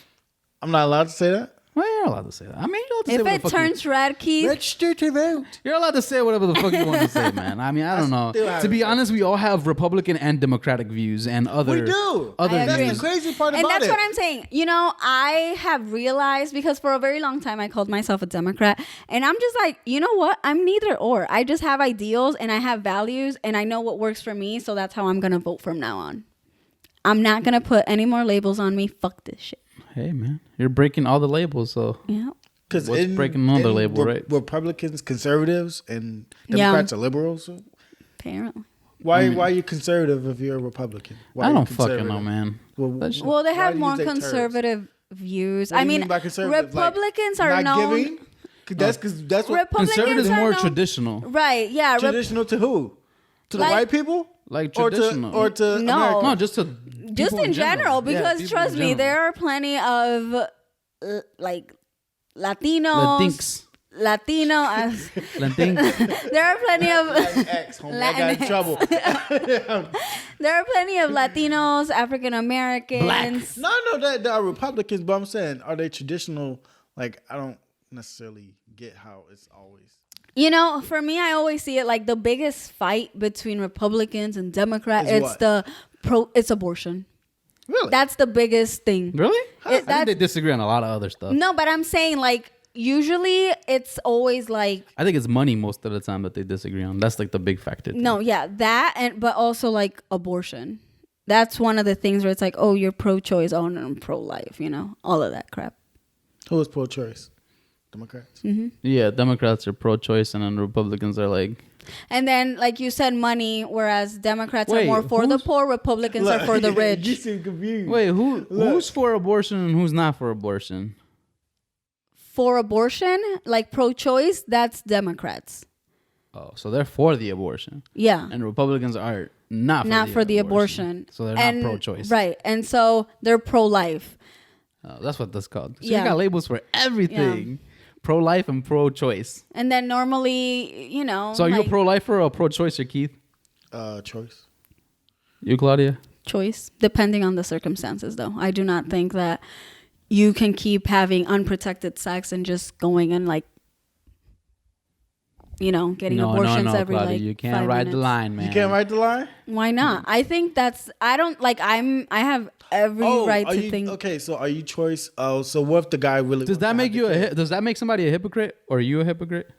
Speaker 2: I'm not allowed to say that.
Speaker 1: Well, you're allowed to say that. I mean, you're allowed to say
Speaker 3: If
Speaker 1: what
Speaker 3: it
Speaker 1: the fuck
Speaker 3: turns red, Keith,
Speaker 2: Register to vote.
Speaker 1: you're allowed to say whatever the fuck you want to say, man. I mean, I don't know.
Speaker 2: still have
Speaker 1: To be
Speaker 2: it.
Speaker 1: honest, we all have Republican and Democratic views and other.
Speaker 2: We do.
Speaker 1: Other
Speaker 3: I agree.
Speaker 1: views.
Speaker 2: That's the crazy part
Speaker 3: and
Speaker 2: about
Speaker 3: that's
Speaker 2: it.
Speaker 3: what I'm saying. You know, I have realized, because for a very long time I called myself a Democrat, and I'm just like, you know what? I'm neither or. I just have ideals and I have values, and I know what works for me, so that's how I'm gonna vote from now on. I'm not gonna put any more labels on me. Fuck this shit.
Speaker 1: Hey, man, you're breaking all the labels. So
Speaker 3: Yeah.
Speaker 2: Because
Speaker 1: What's breaking another label, right?
Speaker 2: Republicans, conservatives, and
Speaker 3: Yeah.
Speaker 2: Democrats are liberals.
Speaker 3: Apparently.
Speaker 2: Why are you conservative if you're a Republican? Why
Speaker 1: I
Speaker 2: are you
Speaker 1: don't fucking
Speaker 2: conservative?
Speaker 1: know, man.
Speaker 2: Well,
Speaker 1: That shit-
Speaker 3: Well, they
Speaker 2: why
Speaker 3: have
Speaker 2: do you
Speaker 3: more
Speaker 2: use that terms?
Speaker 3: conservative views.
Speaker 2: What
Speaker 3: I
Speaker 2: do you
Speaker 3: mean,
Speaker 2: by conservative? Like,
Speaker 3: Republicans are
Speaker 2: not
Speaker 3: known.
Speaker 2: giving? 'Cause that's what
Speaker 3: Republicans
Speaker 1: Conservatives
Speaker 3: are
Speaker 1: more
Speaker 3: known-
Speaker 1: traditional,
Speaker 3: Right? Yeah.
Speaker 2: traditional to who? To the
Speaker 3: Like-
Speaker 2: white people?
Speaker 1: like
Speaker 2: Or
Speaker 1: traditional.
Speaker 2: to
Speaker 3: No.
Speaker 2: America?
Speaker 1: no, just to
Speaker 3: Just
Speaker 1: people
Speaker 3: in general,
Speaker 1: Yeah,
Speaker 3: because
Speaker 1: people
Speaker 3: trust
Speaker 1: in
Speaker 3: me,
Speaker 1: general.
Speaker 3: there are plenty of like Latinos,
Speaker 1: Latinx.
Speaker 3: Latino.
Speaker 1: Latinx.
Speaker 3: There are plenty of
Speaker 2: X, homie, I got in
Speaker 3: Latinx.
Speaker 2: trouble.
Speaker 3: there are plenty of Latinos, African Americans.
Speaker 2: No, that are Republicans, but I'm saying, are they traditional? Like, I don't necessarily get how it's always.
Speaker 3: You know, for me, I always see it like the biggest fight between Republicans and Democrats.
Speaker 2: Is
Speaker 3: It's abortion.
Speaker 2: Really?
Speaker 3: That's the biggest thing.
Speaker 1: Really? I think
Speaker 3: that's-
Speaker 1: they disagree on a lot of other stuff.
Speaker 3: No, but I'm saying like usually it's always like
Speaker 1: I think it's money most of the time that they disagree on. That's like the big factor.
Speaker 3: no, yeah, that and but also like abortion. That's one of the things where it's like, oh, you're pro-choice, oh, no, I'm pro-life, you know, all of that crap.
Speaker 2: Who is pro-choice? Democrats.
Speaker 1: Yeah, Democrats are pro-choice, and then Republicans are like,
Speaker 3: And then, like you said, money, whereas Democrats are
Speaker 1: Wait,
Speaker 3: more for the
Speaker 1: who's-
Speaker 3: poor, Republicans are for the
Speaker 2: You
Speaker 3: rich.
Speaker 2: seem confused.
Speaker 1: wait, who's for abortion and who's not for abortion?
Speaker 3: For abortion, like pro-choice, that's Democrats.
Speaker 1: Oh, so they're for the abortion,
Speaker 3: Yeah.
Speaker 1: and Republicans are not
Speaker 3: For the abortion.
Speaker 1: So they're
Speaker 3: And-
Speaker 1: not pro-choice.
Speaker 3: Right. And so they're pro-life.
Speaker 1: Oh, that's what that's called. So
Speaker 3: Yeah.
Speaker 1: you got labels for everything. Pro-life and pro-choice.
Speaker 3: And then normally, you know.
Speaker 1: So are you a
Speaker 3: like,
Speaker 1: pro-lifer or a pro-choicer, Keith?
Speaker 2: Choice.
Speaker 1: You, Claudia?
Speaker 3: choice, depending on the circumstances, though. I do not think that you can keep having unprotected sex and just going and like getting abortions every
Speaker 1: Claudia,
Speaker 3: like
Speaker 1: you can't
Speaker 3: 5
Speaker 1: ride the
Speaker 3: minutes.
Speaker 1: line, man.
Speaker 2: You can't write the line?
Speaker 3: Why not? I think that's I don't like I have every right
Speaker 2: are
Speaker 3: to
Speaker 2: you,
Speaker 3: think.
Speaker 2: Okay, so are you choice? Oh, so what if the guy really
Speaker 1: Does
Speaker 2: wants
Speaker 1: that
Speaker 2: to
Speaker 1: make
Speaker 2: have
Speaker 1: you
Speaker 2: the kid?
Speaker 1: does that make somebody a hypocrite, or are you a hypocrite?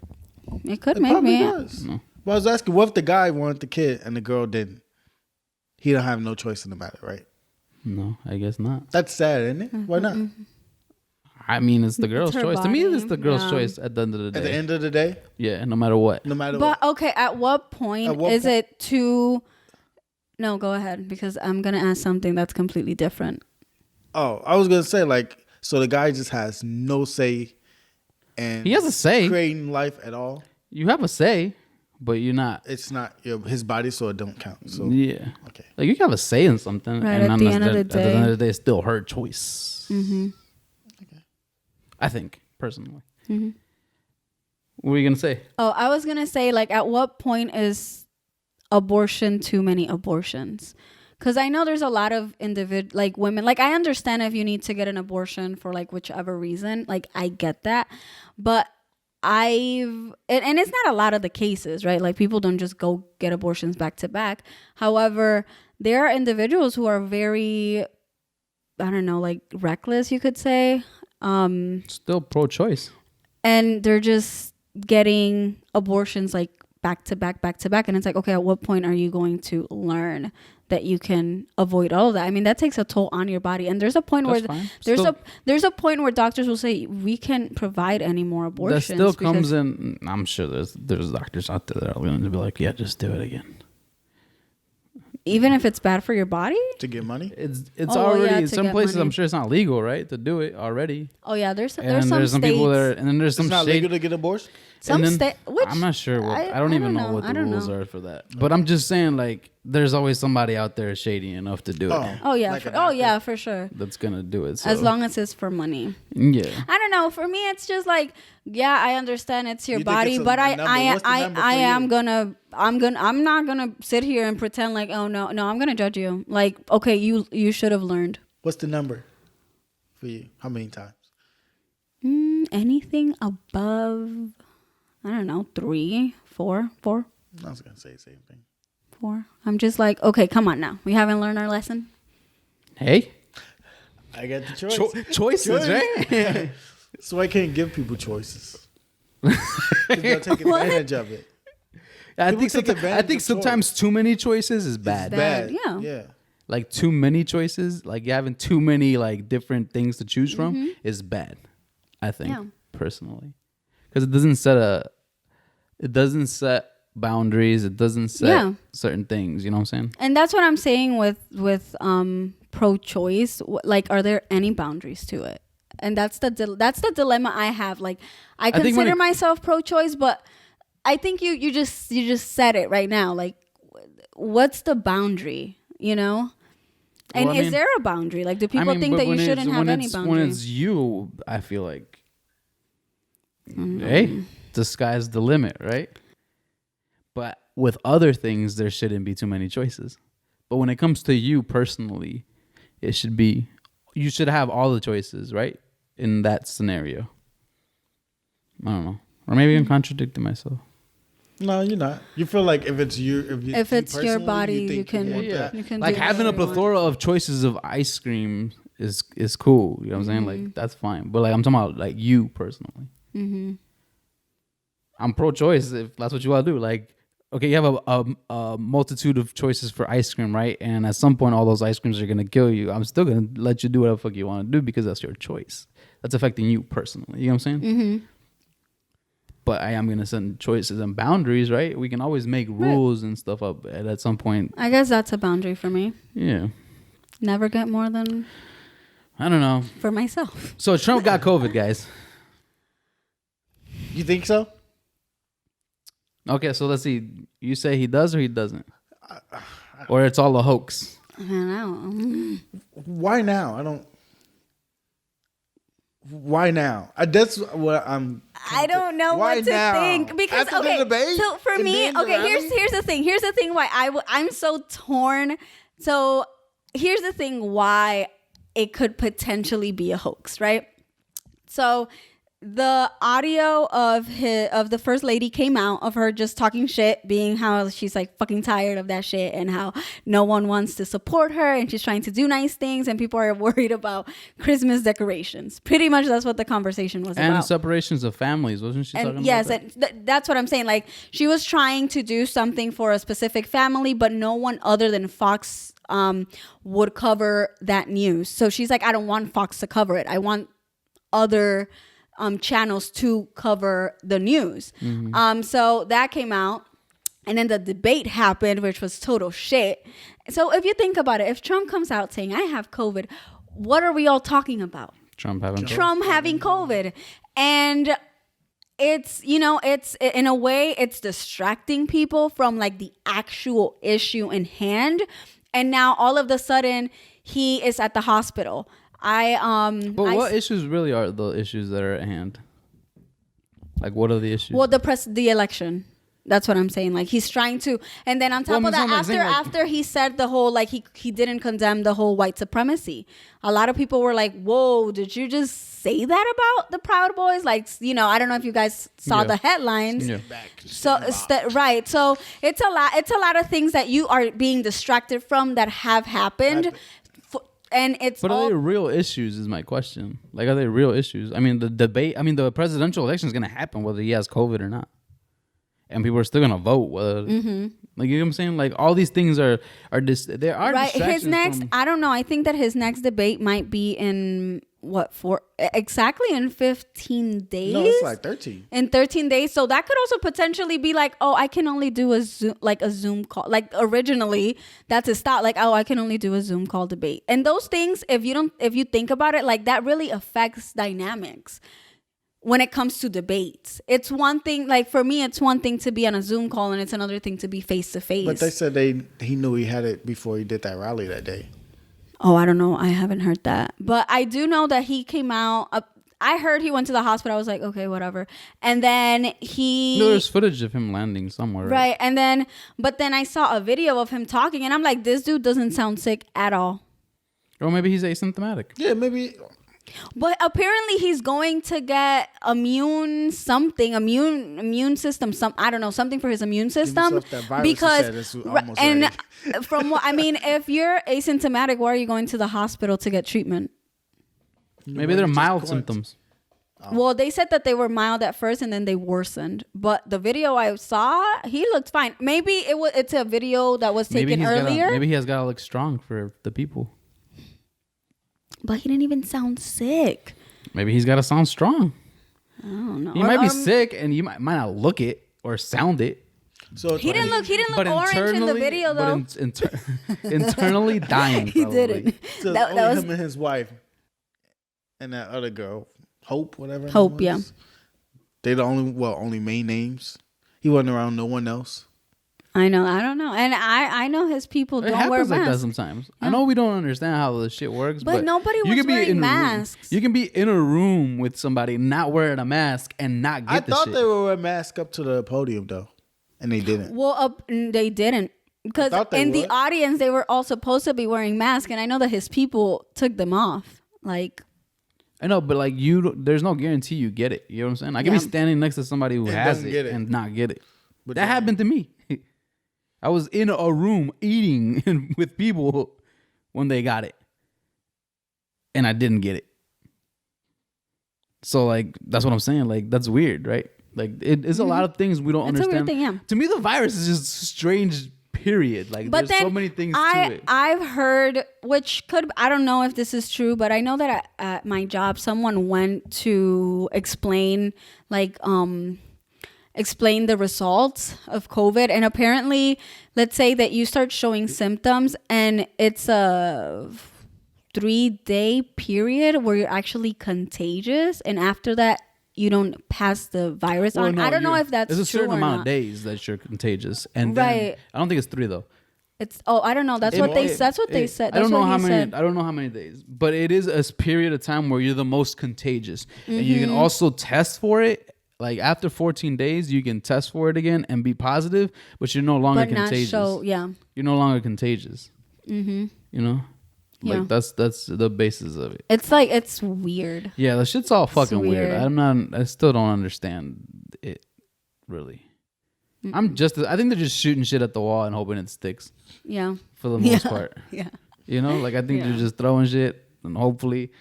Speaker 3: It could
Speaker 2: It
Speaker 3: make
Speaker 2: probably
Speaker 3: me.
Speaker 2: does. Well, I was asking, what if the guy wanted the kid and the girl didn't? He don't have no choice in the matter, right?
Speaker 1: No, I guess not.
Speaker 2: That's sad, isn't it? Why not?
Speaker 1: I mean, it's the girl's
Speaker 3: her
Speaker 1: choice. To me,
Speaker 3: body,
Speaker 1: it's the girl's
Speaker 3: yeah.
Speaker 1: choice at the end of the day.
Speaker 2: At the end of the day,
Speaker 1: Yeah, no matter what.
Speaker 2: no matter what.
Speaker 3: But okay, at what point
Speaker 2: At what
Speaker 3: is
Speaker 2: point-
Speaker 3: it too? No, go ahead because I'm gonna ask something that's completely different.
Speaker 2: Oh, I was gonna say like, so the guy just has no say, and
Speaker 1: He has a say.
Speaker 2: creating life at all.
Speaker 1: You have a say, but you're not.
Speaker 2: It's not his body, so it don't count. So
Speaker 1: Yeah.
Speaker 2: okay,
Speaker 1: Like you can have a say in something,
Speaker 3: Right,
Speaker 1: and
Speaker 3: at the end of the
Speaker 1: at the end of the day, it's still her choice.
Speaker 3: Mm-hmm.
Speaker 1: I think personally. What were you gonna say?
Speaker 3: Oh, I was gonna say like, at what point is abortion too many abortions? Because I know there's a lot of like women. Like I understand if you need to get an abortion for like whichever reason. Like I get that, but and it's not a lot of the cases, right? Like people don't just go get abortions back to back. However, there are individuals who are very, I don't know, like reckless, you could say.
Speaker 1: Still pro-choice.
Speaker 3: And they're just getting abortions like back to back, and it's like, okay, at what point are you going to learn that you can avoid all of that? I mean, that takes a toll on your body, and there's a point
Speaker 1: That's
Speaker 3: where
Speaker 1: fine.
Speaker 3: there's a point where doctors will say we can't provide any more abortions.
Speaker 1: That still
Speaker 3: because-
Speaker 1: comes in. I'm sure there's doctors out there that are going to be like, yeah, just do it again.
Speaker 3: even if it's bad for your body.
Speaker 2: to get money.
Speaker 1: It's
Speaker 3: Oh,
Speaker 1: already
Speaker 3: yeah,
Speaker 1: in
Speaker 3: to
Speaker 1: some
Speaker 3: get
Speaker 1: places.
Speaker 3: money.
Speaker 1: I'm sure it's not legal, right, to do it already.
Speaker 3: Oh yeah, there's
Speaker 1: And
Speaker 3: some
Speaker 1: there's some
Speaker 3: states.
Speaker 1: people that are, and then there's
Speaker 2: It's
Speaker 1: some
Speaker 2: not
Speaker 1: shady.
Speaker 2: legal to get abortion.
Speaker 3: Some
Speaker 1: and then-
Speaker 3: state. Which
Speaker 1: I'm not sure.
Speaker 3: I
Speaker 1: I don't even
Speaker 3: don't
Speaker 1: know
Speaker 3: know.
Speaker 1: what
Speaker 3: I
Speaker 1: the
Speaker 3: don't
Speaker 1: rules
Speaker 3: know.
Speaker 1: are for that. But I'm just saying, like, there's always somebody out there shady enough to do it.
Speaker 3: Oh yeah.
Speaker 2: Like an
Speaker 3: Oh
Speaker 2: actor.
Speaker 3: yeah, for sure.
Speaker 1: That's gonna do it. So.
Speaker 3: As long as it's for money.
Speaker 1: Yeah.
Speaker 3: I don't know. For me, it's just like, yeah, I understand it's your
Speaker 2: You think
Speaker 3: body,
Speaker 2: it's a
Speaker 3: but
Speaker 2: number. What's the number for
Speaker 3: I'm not gonna sit here and pretend like, oh no, I'm gonna judge you. Like, okay, you should have learned.
Speaker 2: What's the number for you? How many times?
Speaker 3: Anything above, I don't know, 3, 4.
Speaker 2: I was gonna say the same thing.
Speaker 3: 4. I'm just like, okay, come on now. We haven't learned our lesson.
Speaker 1: Hey.
Speaker 2: I got the choice.
Speaker 1: Choices, right?
Speaker 2: So I can't give people choices. 'Cause they'll take advantage of it.
Speaker 1: I
Speaker 2: People
Speaker 1: think
Speaker 2: take advantage of
Speaker 1: sometimes too many choices is bad.
Speaker 3: bad.
Speaker 2: Bad.
Speaker 3: Yeah.
Speaker 2: Yeah.
Speaker 1: Like too many choices, like having too many like different things to choose from is bad. I think
Speaker 3: Yeah.
Speaker 1: personally, because it doesn't set boundaries. It doesn't set
Speaker 3: Yeah.
Speaker 1: certain things. You know what I'm saying?
Speaker 3: And that's what I'm saying with pro-choice. Like, are there any boundaries to it? And that's the dilemma I have. Like, I
Speaker 1: think when
Speaker 3: consider
Speaker 1: it-
Speaker 3: myself pro-choice, but I think you just said it right now. Like, what's the boundary? You know? And
Speaker 1: Well, I
Speaker 3: is
Speaker 1: mean-
Speaker 3: there a boundary? Like, do people think
Speaker 1: but
Speaker 3: that you
Speaker 1: when
Speaker 3: shouldn't
Speaker 1: it's-
Speaker 3: have
Speaker 1: when
Speaker 3: any
Speaker 1: it's,
Speaker 3: boundary?
Speaker 1: When it's you, I feel like, hey, the sky's the limit, right? But with other things, there shouldn't be too many choices. But when it comes to you personally, you should have all the choices, right? In that scenario. I don't know. Or maybe I'm contradicting myself.
Speaker 2: No, you're not. You feel like if it's you,
Speaker 3: If it's your
Speaker 2: personally,
Speaker 3: body, you
Speaker 2: think
Speaker 3: can-
Speaker 2: want
Speaker 1: Yeah.
Speaker 2: that.
Speaker 3: You can
Speaker 1: Like
Speaker 3: do
Speaker 1: having a
Speaker 3: whatever you want.
Speaker 1: plethora of choices of ice cream is cool. You know what I'm saying? Like that's fine. But like I'm talking about like you personally.
Speaker 3: Mm-hmm.
Speaker 1: I'm pro-choice if that's what you want to do. Like, okay, you have a multitude of choices for ice cream, right? And at some point, all those ice creams are gonna kill you. I'm still gonna let you do whatever the fuck you want to do because that's your choice. That's affecting you personally. You know what I'm saying?
Speaker 3: Mm-hmm.
Speaker 1: But I am gonna set choices and boundaries, right? We can always make rules and stuff up at some point.
Speaker 3: I guess that's a boundary for me.
Speaker 1: Yeah,
Speaker 3: Never get more than
Speaker 1: I don't know.
Speaker 3: for myself.
Speaker 1: So Trump got COVID, guys.
Speaker 2: You think so?
Speaker 1: Okay, so let's see. You say he does or he doesn't, or it's all a hoax.
Speaker 3: I don't know.
Speaker 2: Why now? I don't. Why now? That's what I'm.
Speaker 3: I don't know
Speaker 2: Why
Speaker 3: what to
Speaker 2: now?
Speaker 3: think because
Speaker 2: After the
Speaker 3: okay.
Speaker 2: debate
Speaker 3: So for
Speaker 2: and
Speaker 3: me,
Speaker 2: then the
Speaker 3: okay,
Speaker 2: rally?
Speaker 3: here's the thing. Here's the thing why I'm so torn. So here's the thing why it could potentially be a hoax, right? So the audio of the first lady came out of her just talking shit, being how she's like fucking tired of that shit and how no one wants to support her and she's trying to do nice things and people are worried about Christmas decorations. Pretty much that's what the conversation was about.
Speaker 1: And separations of families, wasn't she talking
Speaker 3: Yes,
Speaker 1: about that?
Speaker 3: and that's what I'm saying. Like she was trying to do something for a specific family, but no one other than Fox would cover that news. So she's like, I don't want Fox to cover it. I want other channels to cover the news. So that came out, and then the debate happened, which was total shit. So if you think about it, if Trump comes out saying I have COVID, what are we all talking about?
Speaker 1: Trump having
Speaker 3: COVID. And it's, you know, it's in a way it's distracting people from like the actual issue in hand. And now all of a sudden he is at the hospital.
Speaker 1: But what issues really are the issues that are at hand? Like, what are the issues?
Speaker 3: Well, the election. That's what I'm saying. Like he's trying to, and then on top of that, after he said the whole like he didn't condemn the whole white supremacy. A lot of people were like, "Whoa, did you just say that about the Proud Boys?" Like, you know, I don't know if you guys saw the headlines.
Speaker 1: Yeah.
Speaker 3: So right, so it's a lot. It's a lot of things that you are being distracted from that have happened. And it's
Speaker 1: but are they real issues is my question. Like, are they real issues? I mean, the presidential election is going to happen whether he has COVID or not. And people are still going to vote whether, like, you know what I'm saying? Like, all these things there are
Speaker 3: right. His next, I don't know. I think that his next debate might be in exactly in 15 days.
Speaker 2: No, it's like 13.
Speaker 3: In 13 days. So that could also potentially be like, oh, I can only do a Zoom call. Like originally that's his thought. Like, oh, I can only do a Zoom call debate. And those things, if you think about it, like that really affects dynamics when it comes to debates. It's one thing, like for me, it's one thing to be on a Zoom call and it's another thing to be face to face.
Speaker 2: But they said he knew he had it before he did that rally that day.
Speaker 3: Oh, I don't know. I haven't heard that. But I do know that he came out. I heard he went to the hospital. I was like, okay, whatever. And then
Speaker 1: there's footage of him landing somewhere.
Speaker 3: Right. And but then I saw a video of him talking and I'm like, this dude doesn't sound sick at all.
Speaker 1: Or maybe he's asymptomatic.
Speaker 2: Yeah, maybe.
Speaker 3: But apparently he's going to get immune system, I don't know, something for his immune system. Because from what I mean, if you're asymptomatic, why are you going to the hospital to get treatment?
Speaker 1: Maybe they're mild symptoms.
Speaker 3: Well, they said that they were mild at first and then they worsened. But the video I saw, he looked fine. Maybe it's a video that was taken earlier.
Speaker 1: Maybe he has got to look strong for the people.
Speaker 3: But he didn't even sound sick.
Speaker 1: Maybe he's got to sound strong.
Speaker 3: I don't know.
Speaker 1: He might be sick, and you might not look it or sound it.
Speaker 3: So he didn't look orange in the video, though.
Speaker 1: Internally dying.
Speaker 3: He didn't.
Speaker 2: So that was him and his wife, and that other girl, Hope, whatever.
Speaker 3: Hope, yeah.
Speaker 2: They the only main names. He wasn't around no one else.
Speaker 3: I know. I don't know. And I know his people don't wear masks.
Speaker 1: Like that sometimes. Yeah. I know we don't understand how this shit works, but
Speaker 3: nobody was wearing masks.
Speaker 1: You can be in a room with somebody not wearing a mask and not get the shit.
Speaker 2: I thought they were wearing masks up to the podium though, and they didn't.
Speaker 3: Well, they didn't because in the audience they were all supposed to be wearing masks, and I know that his people took them off. Like,
Speaker 1: I know, but like there's no guarantee you get it. You know what I'm saying? I can be standing next to somebody who has it and not get it. But that happened to me. I was in a room eating with people when they got it. And I didn't get it. So, like, that's what I'm saying. Like, that's weird, right? Like, it's a lot of things we don't understand.
Speaker 3: It's a weird thing, yeah.
Speaker 1: To me, the virus is just strange, period. Like, there's so many things to it.
Speaker 3: I've heard, I don't know if this is true, but I know that at my job, someone went to explain, explain the results of COVID. And apparently, let's say that you start showing symptoms and it's a 3-day period where you're actually contagious. And after that, you don't pass the virus on. No, I don't know if that's true or not.
Speaker 1: There's a certain amount of days that you're contagious. And then, I don't think it's 3 though.
Speaker 3: I don't know. That's what they said.
Speaker 1: I don't know how many days, but it is a period of time where you're the most contagious. And you can also test for it. Like after 14 days, you can test for it again and be positive, but you're no longer contagious. You're no longer contagious. You know?
Speaker 3: Yeah.
Speaker 1: Like that's the basis of it.
Speaker 3: It's like it's weird.
Speaker 1: Yeah, the shit's all fucking weird.
Speaker 3: weird.
Speaker 1: I still don't understand it really. I think they're just shooting shit at the wall and hoping it sticks
Speaker 3: Yeah.
Speaker 1: for the most part.
Speaker 3: Yeah.
Speaker 1: You know, like I think
Speaker 3: Yeah.
Speaker 1: they're just throwing shit and hopefully.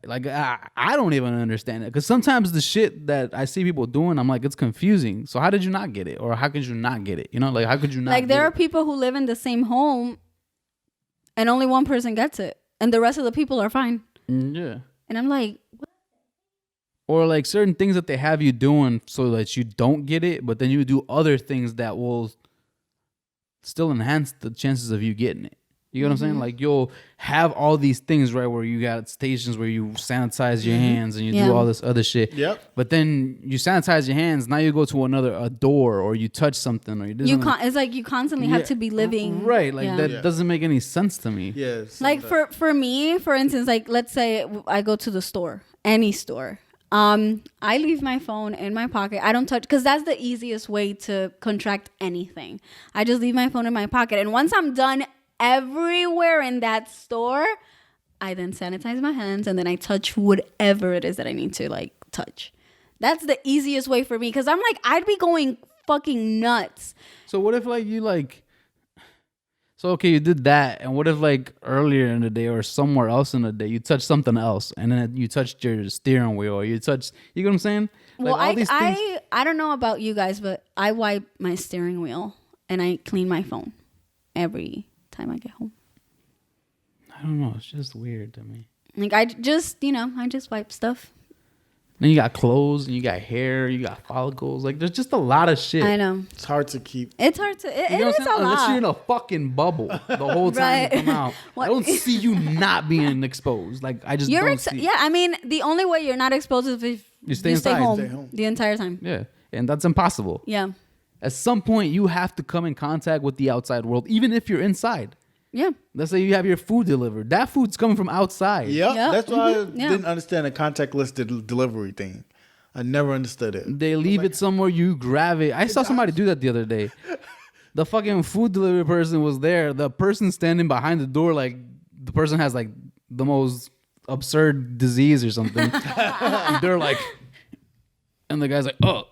Speaker 1: Like I don't even understand it because sometimes the shit that I see people doing, I'm like, it's confusing. So how did you not get it, or how could you not get it? You know, like how could you not?
Speaker 3: Like there
Speaker 1: get
Speaker 3: are
Speaker 1: it?
Speaker 3: people who live in the same home, and only one person gets it, and the rest of the people are fine.
Speaker 1: Yeah.
Speaker 3: And I'm like, what?
Speaker 1: Or like certain things that they have you doing so that you don't get it, but then you do other things that will still enhance the chances of you getting it. You know what I'm saying? Like you'll have all these things, right, where you got stations where you sanitize your hands and you do all this other shit.
Speaker 2: Yep.
Speaker 1: But then you sanitize your hands. Now you go to a door or you touch something or you do something.
Speaker 3: It's like you constantly have to be living.
Speaker 1: Right. Like
Speaker 3: Yeah.
Speaker 1: that doesn't make any sense to me.
Speaker 2: Yes.
Speaker 3: Like for me, for instance, like let's say I go to the store, any store. I leave my phone in my pocket. I don't touch, because that's the easiest way to contract anything. I just leave my phone in my pocket, and once I'm done everywhere in that store, I then sanitize my hands and then I touch whatever it is that I need to like touch. That's the easiest way for me, because I'm like, I'd be going fucking nuts.
Speaker 1: So what if like you like, so okay, you did that, and what if like earlier in the day or somewhere else in the day you touched something else, and then you touched your steering wheel or you touched, you get what I'm saying? Like
Speaker 3: Well,
Speaker 1: all these things.
Speaker 3: I don't know about you guys, but I wipe my steering wheel and I clean my phone every time I get home.
Speaker 1: I don't know. It's just weird to me.
Speaker 3: Like I just wipe stuff.
Speaker 1: Then you got clothes and you got hair, you got follicles. Like there's just a lot of shit.
Speaker 3: I know.
Speaker 2: It's hard to keep.
Speaker 3: It's hard to. It
Speaker 1: You know
Speaker 3: is
Speaker 1: what I'm saying?
Speaker 3: a
Speaker 1: Unless you're in
Speaker 3: lot.
Speaker 1: a fucking bubble the whole time
Speaker 3: Right.
Speaker 1: you come out.
Speaker 3: What-
Speaker 1: I don't see you not being exposed. Like I just don't see.
Speaker 3: Yeah, I mean, the only way you're not exposed is if
Speaker 1: You stay inside.
Speaker 3: home,
Speaker 2: Stay home.
Speaker 3: the entire time.
Speaker 1: Yeah, and that's impossible.
Speaker 3: Yeah.
Speaker 1: At some point, you have to come in contact with the outside world, even if you're inside.
Speaker 3: Yeah.
Speaker 1: Let's say you have your food delivered. That food's coming from outside.
Speaker 2: Yep.
Speaker 3: Yep.
Speaker 2: That's why
Speaker 3: Mhm.
Speaker 2: I
Speaker 3: Yeah.
Speaker 2: didn't understand the contactless delivery thing. I never understood it.
Speaker 1: They leave it somewhere, you grab it. I saw somebody do that the other day. The fucking food delivery person was there. The person standing behind the door, like the person has like the most absurd disease or something. They're like, and the guy's like, oh,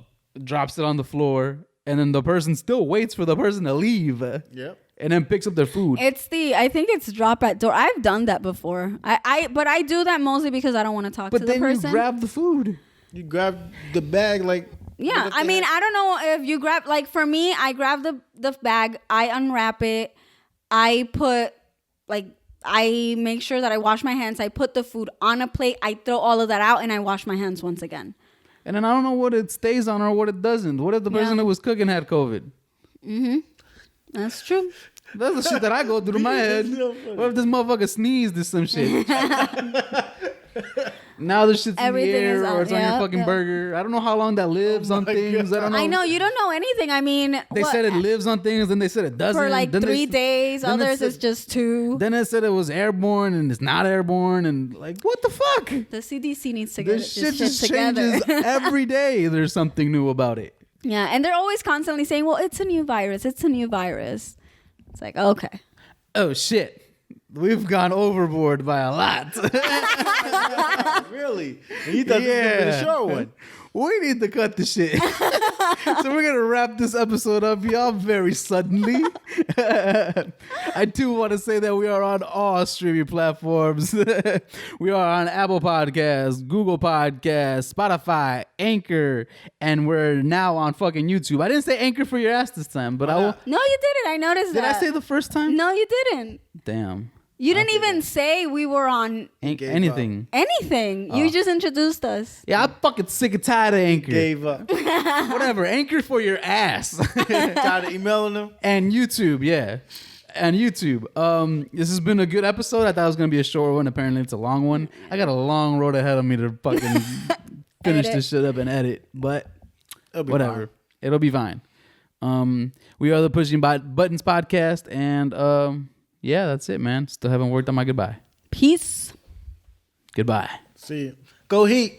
Speaker 1: drops it on the floor. And then the person still waits for the person to leave.
Speaker 2: Yep.
Speaker 1: And then picks up their food.
Speaker 3: I think it's drop at door. I've done that before. But I do that mostly because I don't want to talk
Speaker 1: But
Speaker 3: to the
Speaker 1: then
Speaker 3: person.
Speaker 1: you grab the food.
Speaker 2: You grab the bag like.
Speaker 3: Yeah, I mean, I don't know if you grab, like for me, I grab the bag, I unwrap it, I put, like, I make sure that I wash my hands, I put the food on a plate, I throw all of that out, and I wash my hands once again.
Speaker 1: And then I don't know what it stays on or what it doesn't. What if the person
Speaker 3: Yeah.
Speaker 1: who was cooking had COVID?
Speaker 3: That's true.
Speaker 1: That's the shit that I go through in my head. What if this motherfucker sneezed or some shit? Now the shit's
Speaker 3: Everything
Speaker 1: in the
Speaker 3: is
Speaker 1: air or
Speaker 3: out,
Speaker 1: it's on your
Speaker 3: yeah,
Speaker 1: fucking
Speaker 3: yeah.
Speaker 1: burger. I don't know how long that lives on
Speaker 2: my
Speaker 1: things.
Speaker 2: God.
Speaker 1: I don't know.
Speaker 3: I know, you don't know anything. I mean,
Speaker 1: They said it lives on things, then they said it doesn't.
Speaker 3: for like
Speaker 1: then
Speaker 3: 3 days,
Speaker 1: then it
Speaker 3: others
Speaker 1: said-
Speaker 3: is just 2.
Speaker 1: Then it said it was airborne and it's not airborne and like what the fuck?
Speaker 3: The CDC needs to get
Speaker 1: This shit
Speaker 3: this
Speaker 1: just
Speaker 3: shit together.
Speaker 1: changes every day. There's something new about it.
Speaker 3: Yeah, and they're always constantly saying, well, it's a new virus. It's a new virus. It's like, okay.
Speaker 1: Oh shit. We've gone overboard by a lot.
Speaker 2: Really? And you thought this was a short one.
Speaker 1: We need to cut the shit. So we're gonna wrap this episode up, y'all, very suddenly. I do want to say that we are on all streaming platforms. We are on Apple Podcasts, Google Podcasts, Spotify, Anchor, and we're now on fucking YouTube. I didn't say Anchor for your ass this time, but I will.
Speaker 3: No, you didn't. I noticed
Speaker 1: Did
Speaker 3: that.
Speaker 1: I say the first time?
Speaker 3: No, you didn't.
Speaker 1: Damn.
Speaker 3: You didn't even say we were on
Speaker 1: Ain't
Speaker 2: Gave
Speaker 1: anything.
Speaker 3: anything. You just introduced us.
Speaker 1: Yeah, I'm fucking sick and tired of Anchor.
Speaker 2: Gave up.
Speaker 1: Whatever. Anchor for your ass.
Speaker 2: Tired of emailing them.
Speaker 1: And YouTube, yeah. And YouTube. This has been a good episode. I thought it was gonna be a short one. Apparently it's a long one. I got a long road ahead of me to fucking finish
Speaker 3: Edit.
Speaker 1: this shit up and edit. But
Speaker 2: It'll be
Speaker 1: whatever.
Speaker 2: fine.
Speaker 1: It'll be fine. We are the Pushing Buttons podcast, and yeah, that's it, man. Still haven't worked on my goodbye.
Speaker 3: Peace.
Speaker 1: Goodbye.
Speaker 2: See you. Go Heat.